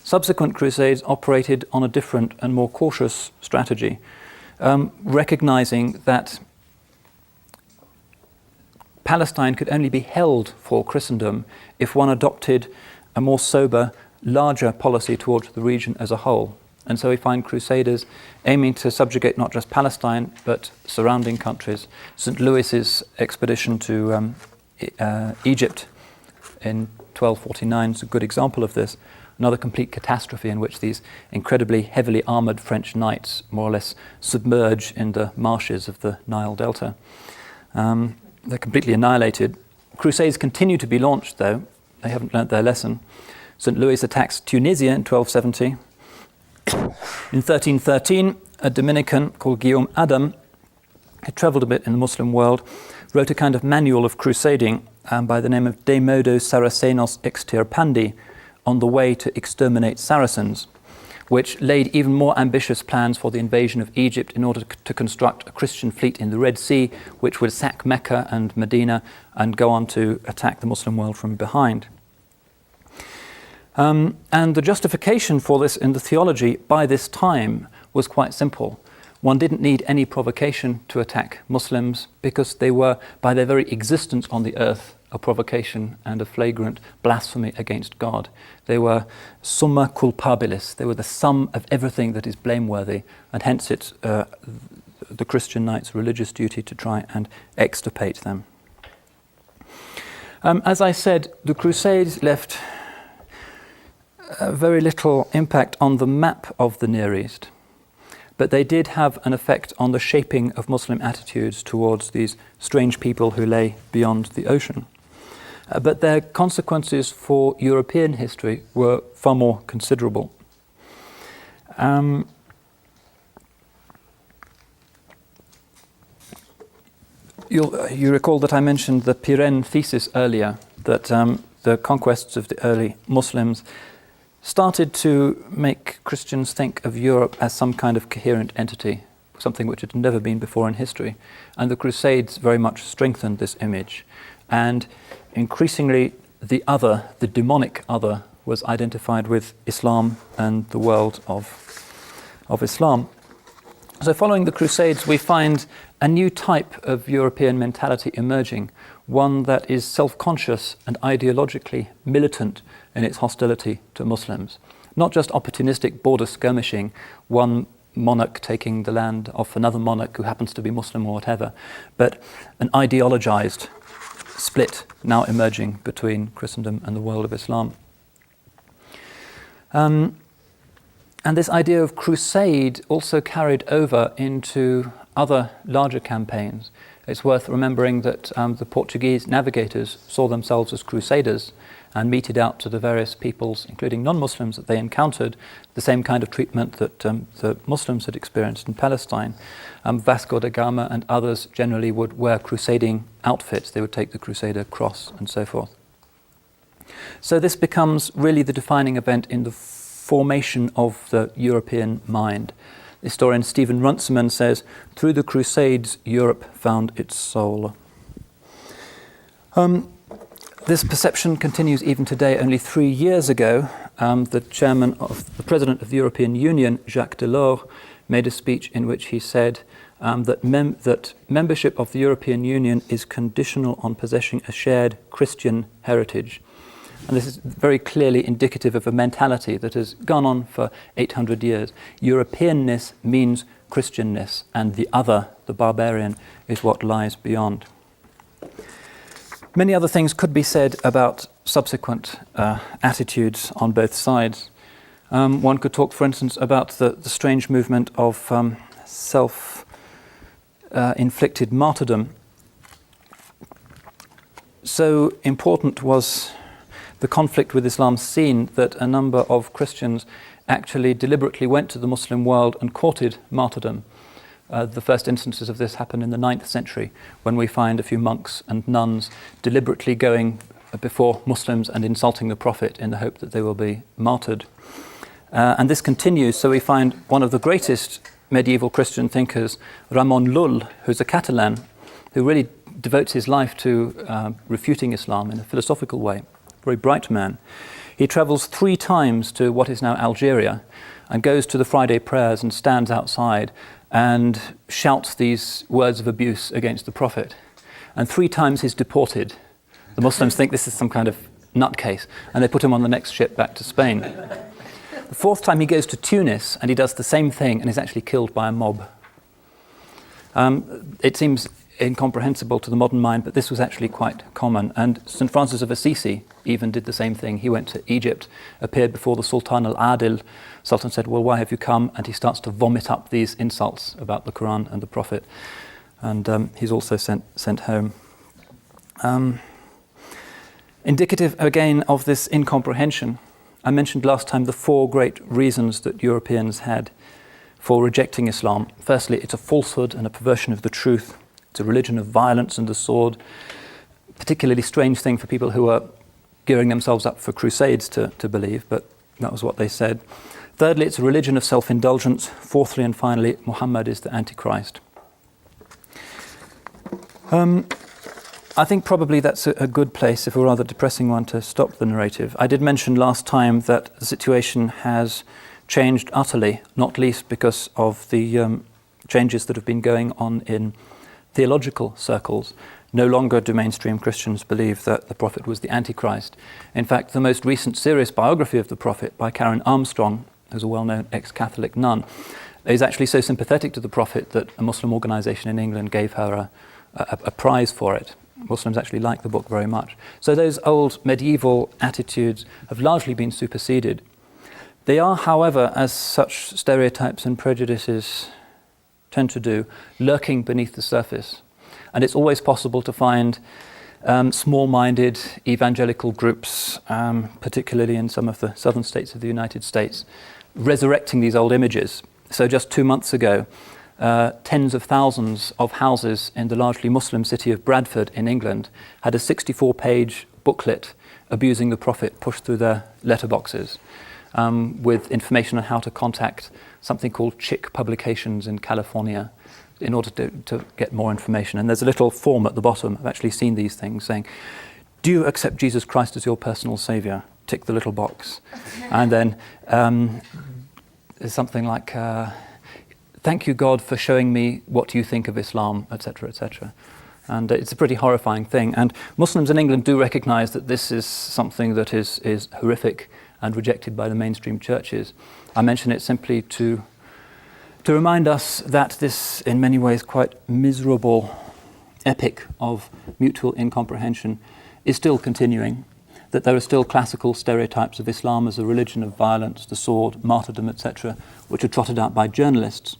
Speaker 2: Subsequent Crusades operated on a different and more cautious strategy, recognizing that Palestine could only be held for Christendom if one adopted a more sober, larger policy towards the region as a whole. And so we find Crusaders aiming to subjugate not just Palestine, but surrounding countries. St. Louis's expedition to Egypt in 1249 is a good example of this. Another complete catastrophe in which these incredibly heavily armoured French knights more or less submerge in the marshes of the Nile Delta. They're completely annihilated. Crusades continue to be launched, though. They haven't learnt their lesson. St. Louis attacks Tunisia in 1270. In 1313, a Dominican called Guillaume Adam, who travelled a bit in the Muslim world, wrote a kind of manual of crusading by the name of De Modo Saracenos Extirpandi, on the way to exterminate Saracens, which laid even more ambitious plans for the invasion of Egypt in order to construct a Christian fleet in the Red Sea, which would sack Mecca and Medina and go on to attack the Muslim world from behind. And the justification for this in the theology by this time was quite simple. One didn't need any provocation to attack Muslims because they were, by their very existence on the earth, a provocation and a flagrant blasphemy against God. They were summa culpabilis. They were the sum of everything that is blameworthy, and hence it's the Christian knight's religious duty to try and extirpate them. As I said, the Crusades left very little impact on the map of the Near East, but they did have an effect on the shaping of Muslim attitudes towards these strange people who lay beyond the ocean. But their consequences for European history were far more considerable. You recall that I mentioned the Pirenne thesis earlier, that the conquests of the early Muslims started to make Christians think of Europe as some kind of coherent entity, something which had never been before in history. And the Crusades very much strengthened this image. And increasingly, the other, the demonic other, was identified with Islam and the world of Islam. So following the Crusades, we find a new type of European mentality emerging, one that is self-conscious and ideologically militant in its hostility to Muslims. Not just opportunistic border skirmishing, one monarch taking the land off another monarch who happens to be Muslim or whatever, but an ideologized split now emerging between Christendom and the world of Islam. And this idea of crusade also carried over into other larger campaigns. It's worth remembering that the Portuguese navigators saw themselves as crusaders and meted out to the various peoples, including non-Muslims that they encountered, the same kind of treatment that the Muslims had experienced in Palestine. Vasco da Gama and others generally would wear crusading outfits. They would take the crusader cross and so forth. So this becomes really the defining event in the formation of the European mind. Historian Stephen Runciman says, through the Crusades, Europe found its soul. This perception continues even today. Only 3 years ago, the President of the European Union, Jacques Delors, made a speech in which he said that membership of the European Union is conditional on possessing a shared Christian heritage. And this is very clearly indicative of a mentality that has gone on for 800 years. Europeanness means Christianness, and the other, the barbarian, is what lies beyond. Many other things could be said about subsequent attitudes on both sides. One could talk, for instance, about the strange movement of self-inflicted martyrdom. So important was the conflict with Islam seen that a number of Christians actually deliberately went to the Muslim world and courted martyrdom. The first instances of this happened in the 9th century, when we find a few monks and nuns deliberately going before Muslims and insulting the Prophet in the hope that they will be martyred. And this continues, so we find one of the greatest medieval Christian thinkers, Ramon Lull, who's a Catalan, who really devotes his life to refuting Islam in a philosophical way. Very bright man. He travels 3 times to what is now Algeria and goes to the Friday prayers and stands outside and shouts these words of abuse against the Prophet. And 3 times he's deported. The Muslims think this is some kind of nutcase, and they put him on the next ship back to Spain. The 4th time he goes to Tunis and he does the same thing and is actually killed by a mob. It seems incomprehensible to the modern mind, but this was actually quite common. And St. Francis of Assisi even did the same thing. He went to Egypt, appeared before the Sultan al-Adil. Sultan said, "Well, why have you come?" And he starts to vomit up these insults about the Qur'an and the Prophet. And he's also sent home. Indicative, again, of this incomprehension, I mentioned last time the 4 great reasons that Europeans had for rejecting Islam. Firstly, it's a falsehood and a perversion of the truth. It's a religion of violence and the sword. Particularly strange thing for people who are gearing themselves up for crusades to believe, but that was what they said. Thirdly, it's a religion of self-indulgence. Fourthly and finally, Muhammad is the Antichrist. I think probably that's a good place, if a rather depressing one, to stop the narrative. I did mention last time that the situation has changed utterly, not least because of the changes that have been going on in theological circles. No longer do mainstream Christians believe that the Prophet was the Antichrist. In fact, the most recent serious biography of the Prophet by Karen Armstrong, who's a well-known ex-Catholic nun, is actually so sympathetic to the Prophet that a Muslim organisation in England gave her a prize for it. Muslims actually like the book very much. So those old medieval attitudes have largely been superseded. They are, however, as such stereotypes and prejudices tend to do, lurking beneath the surface. And it's always possible to find small-minded evangelical groups, particularly in some of the southern states of the United States, resurrecting these old images. So just 2 months ago, tens of thousands of houses in the largely Muslim city of Bradford in England had a 64-page booklet abusing the Prophet pushed through their letterboxes, with information on how to contact something called Chick Publications in California in order to get more information. And there's a little form at the bottom, I've actually seen these things, saying, "Do you accept Jesus Christ as your personal saviour?" Tick the little box. And then there's something like, "Thank you, God, for showing me what you think of Islam," etc., etc. And it's a pretty horrifying thing. And Muslims in England do recognise that this is something that is horrific and rejected by the mainstream churches. I mention it simply to remind us that this, in many ways, quite miserable epic of mutual incomprehension is still continuing, that there are still classical stereotypes of Islam as a religion of violence, the sword, martyrdom, etc., which are trotted out by journalists.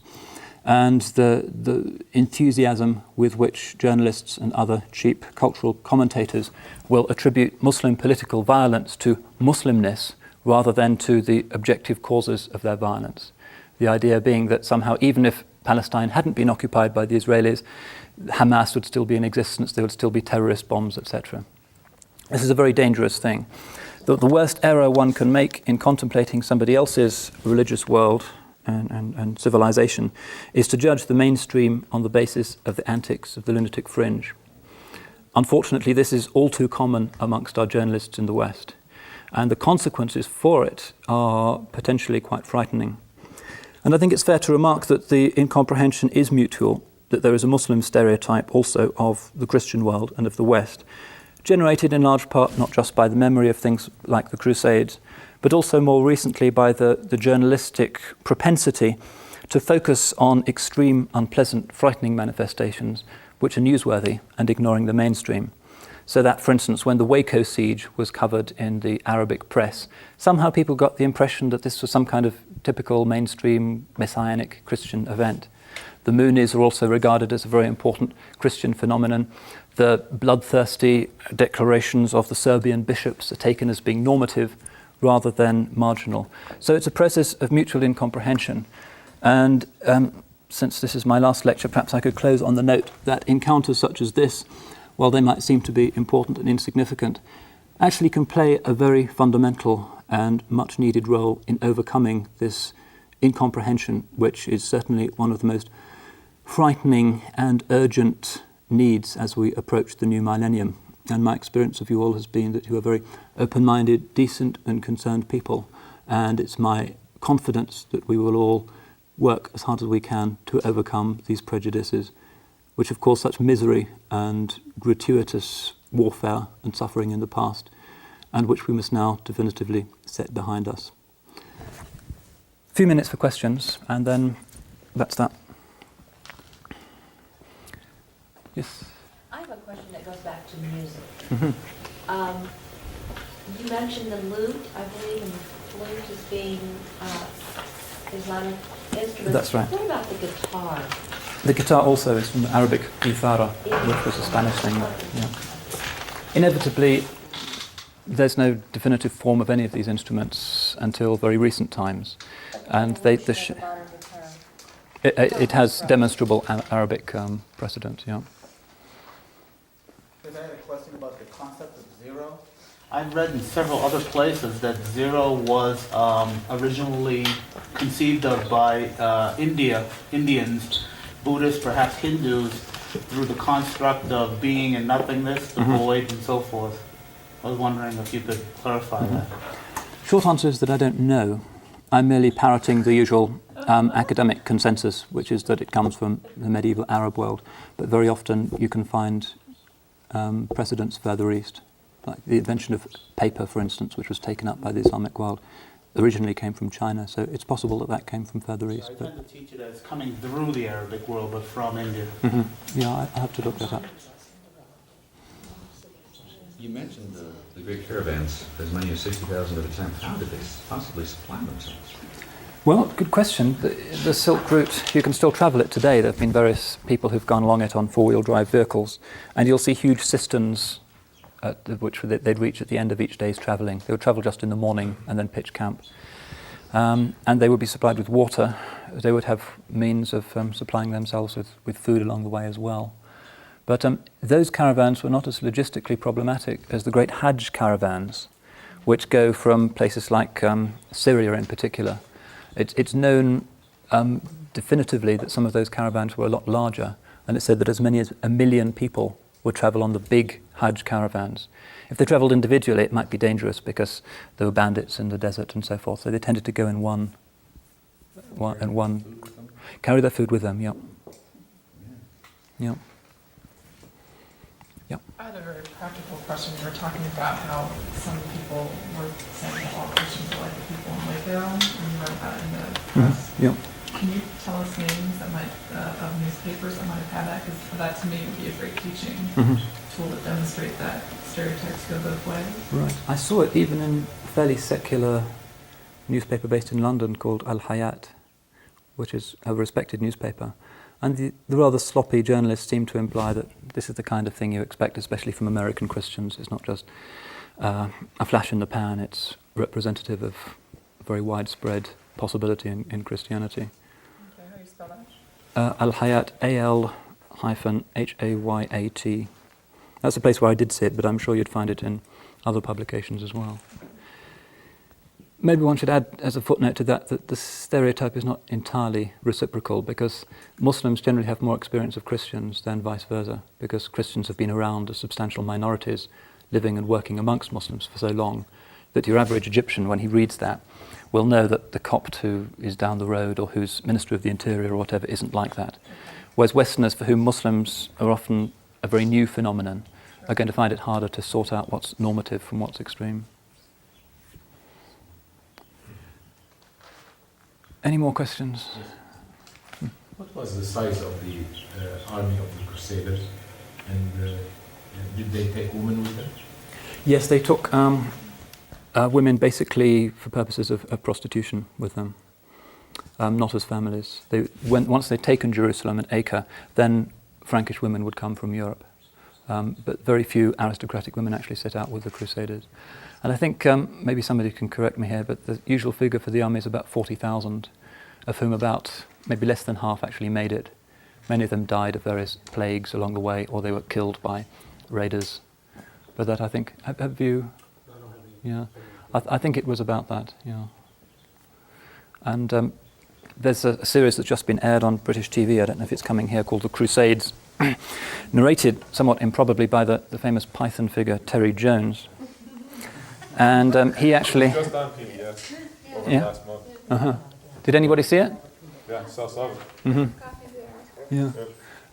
Speaker 2: And the enthusiasm with which journalists and other cheap cultural commentators will attribute Muslim political violence to Muslimness rather than to the objective causes of their violence. The idea being that somehow, even if Palestine hadn't been occupied by the Israelis, Hamas would still be in existence, there would still be terrorist bombs, etc. This is a very dangerous thing. The worst error one can make in contemplating somebody else's religious world and civilization is to judge the mainstream on the basis of the antics of the lunatic fringe. Unfortunately, this is all too common amongst our journalists in the West, and the consequences for it are potentially quite frightening. And I think it's fair to remark that the incomprehension is mutual, that there is a Muslim stereotype also of the Christian world and of the West, generated in large part not just by the memory of things like the Crusades, but also more recently by the journalistic propensity to focus on extreme, unpleasant, frightening manifestations which are newsworthy and ignoring the mainstream. So that, for instance, when the Waco siege was covered in the Arabic press, somehow people got the impression that this was some kind of typical mainstream messianic Christian event. The Moonies are also regarded as a very important Christian phenomenon. The bloodthirsty declarations of the Serbian bishops are taken as being normative rather than marginal. So it's a process of mutual incomprehension. And since this is my last lecture, perhaps I could close on the note that encounters such as this, while they might seem to be important and insignificant, actually can play a very fundamental and much needed role in overcoming this incomprehension, which is certainly one of the most frightening and urgent needs as we approach the new millennium. And my experience of you all has been that you are very open-minded, decent and concerned people, and it's my confidence that we will all work as hard as we can to overcome these prejudices, which have caused such misery and gratuitous warfare and suffering in the past, and which we must now definitively set behind us. A few minutes for questions, and then that's that. Yes?
Speaker 5: I have a question that goes back to music.
Speaker 2: Mm-hmm.
Speaker 5: You mentioned the lute, I believe, and the flute as being Islamic instruments.
Speaker 2: That's right.
Speaker 5: What about the guitar?
Speaker 2: The guitar also is from the Arabic ithara, which was a Spanish thing. Yeah. Inevitably, there's no definitive form of any of these instruments until very recent times, and it has demonstrable Arabic precedent. Yeah.
Speaker 4: I had a question about the concept of zero. I've read in several other places that zero was originally conceived of by Indians, Buddhists, perhaps Hindus, through the construct of being and nothingness, the void, and so forth. I was wondering if you could clarify that.
Speaker 2: Short answer is that I don't know. I'm merely parroting the usual academic consensus, which is that it comes from the medieval Arab world, but very often you can find precedents further east. Like the invention of paper, for instance, which was taken up by the Islamic world, originally came from China, so it's possible that that came from further east.
Speaker 4: I tend to teach it as coming through the Arabic world, but from India.
Speaker 2: Mm-hmm. Yeah, I have to look that up.
Speaker 6: You mentioned the great caravans, as many as 60,000 at a time. How did they possibly supply themselves?
Speaker 2: Well, good question. The Silk Route, you can still travel it today. There have been various people who've gone along it on four-wheel drive vehicles, and you'll see huge cisterns which they'd reach at the end of each day's travelling. They would travel just in the morning and then pitch camp. And they would be supplied with water. They would have means of supplying themselves with food along the way as well. But those caravans were not as logistically problematic as the great Hajj caravans, which go from places like Syria in particular. It's known definitively that some of those caravans were a lot larger, and it's said that as many as 1 million people would travel on the big Hajj caravans. If they travelled individually, it might be dangerous because there were bandits in the desert and so forth, so they tended to go in one carry their food with them, yeah. Yeah. Yeah.
Speaker 7: I had a very practical question. You were talking about how some people were saying that all Christians are like the people in Waco, and you wrote that in the press.
Speaker 2: Yeah.
Speaker 7: Can you tell us names that might of newspapers that might have had that? Because that to me would be a great teaching tool to demonstrate that stereotypes go both ways. Right.
Speaker 2: I saw it even in a fairly secular newspaper based in London called Al Hayat, which is a respected newspaper. And the rather sloppy journalists seem to imply that this is the kind of thing you expect, especially from American Christians. It's not just a flash in the pan, it's representative of a very widespread possibility in Christianity.
Speaker 7: Okay, how do you spell that?
Speaker 2: Al-Hayat, Al-Hayat. That's a place where I did see it, but I'm sure you'd find it in other publications as well. Maybe one should add, as a footnote to that the stereotype is not entirely reciprocal, because Muslims generally have more experience of Christians than vice versa, because Christians have been around as substantial minorities, living and working amongst Muslims for so long, that your average Egyptian, when he reads that, will know that the Copt who is down the road or who's Minister of the Interior or whatever isn't like that. Whereas Westerners, for whom Muslims are often a very new phenomenon, are going to find it harder to sort out what's normative from what's extreme. Any more questions?
Speaker 8: What was the size of the army of the Crusaders, and did they take women with them?
Speaker 2: Yes, they took women basically for purposes of prostitution with them, not as families. Once they'd taken Jerusalem and Acre, then Frankish women would come from Europe. But very few aristocratic women actually set out with the Crusaders. And I think maybe somebody can correct me here, but the usual figure for the army is about 40,000, of whom about maybe less than half actually made it. Many of them died of various plagues along the way, or they were killed by raiders. But that, I think, have you? Yeah, I think it was about that. Yeah, and there's a series that's just been aired on British TV, I don't know if it's coming here, called The Crusades, narrated somewhat improbably by the famous Python figure Terry Jones. And he actually...
Speaker 9: Just on PBS over
Speaker 2: Yeah.
Speaker 9: the last month.
Speaker 2: Uh-huh. Did anybody see it?
Speaker 9: Yeah, saw it.
Speaker 2: Yeah.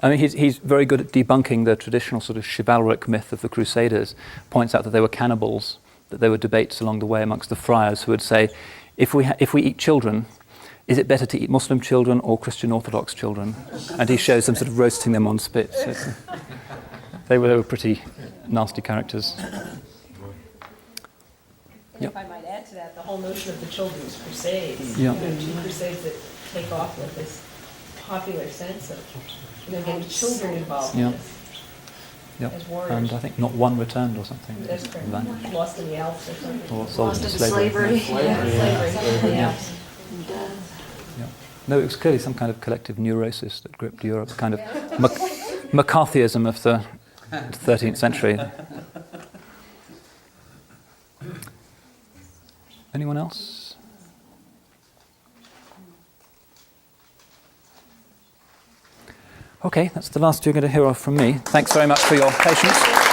Speaker 2: I mean, he's very good at debunking the traditional sort of chivalric myth of the Crusaders, points out that they were cannibals, that there were debates along the way amongst the friars who would say, if we eat children, is it better to eat Muslim children or Christian Orthodox children? And he shows them sort of roasting them on spits. They were pretty nasty characters.
Speaker 10: And if I might add to that, the whole notion of the children's crusades,
Speaker 2: Yeah.
Speaker 10: two crusades that take off with this popular sense of, getting children involved in
Speaker 2: Yeah.
Speaker 10: this
Speaker 2: Yep.
Speaker 10: as warriors.
Speaker 2: And I think not one returned or something.
Speaker 10: That's correct.
Speaker 2: Vanished.
Speaker 10: Lost in the Alps or something.
Speaker 2: Or sold
Speaker 5: Lost
Speaker 2: into
Speaker 5: into slavery.
Speaker 10: Slavery.
Speaker 2: Yeah.
Speaker 10: Yeah.
Speaker 2: Yeah. No, it was clearly some kind of collective neurosis that gripped Europe, kind of McCarthyism of the 13th century. Anyone else? Okay, that's the last you're going to hear from me. Thanks very much for your patience.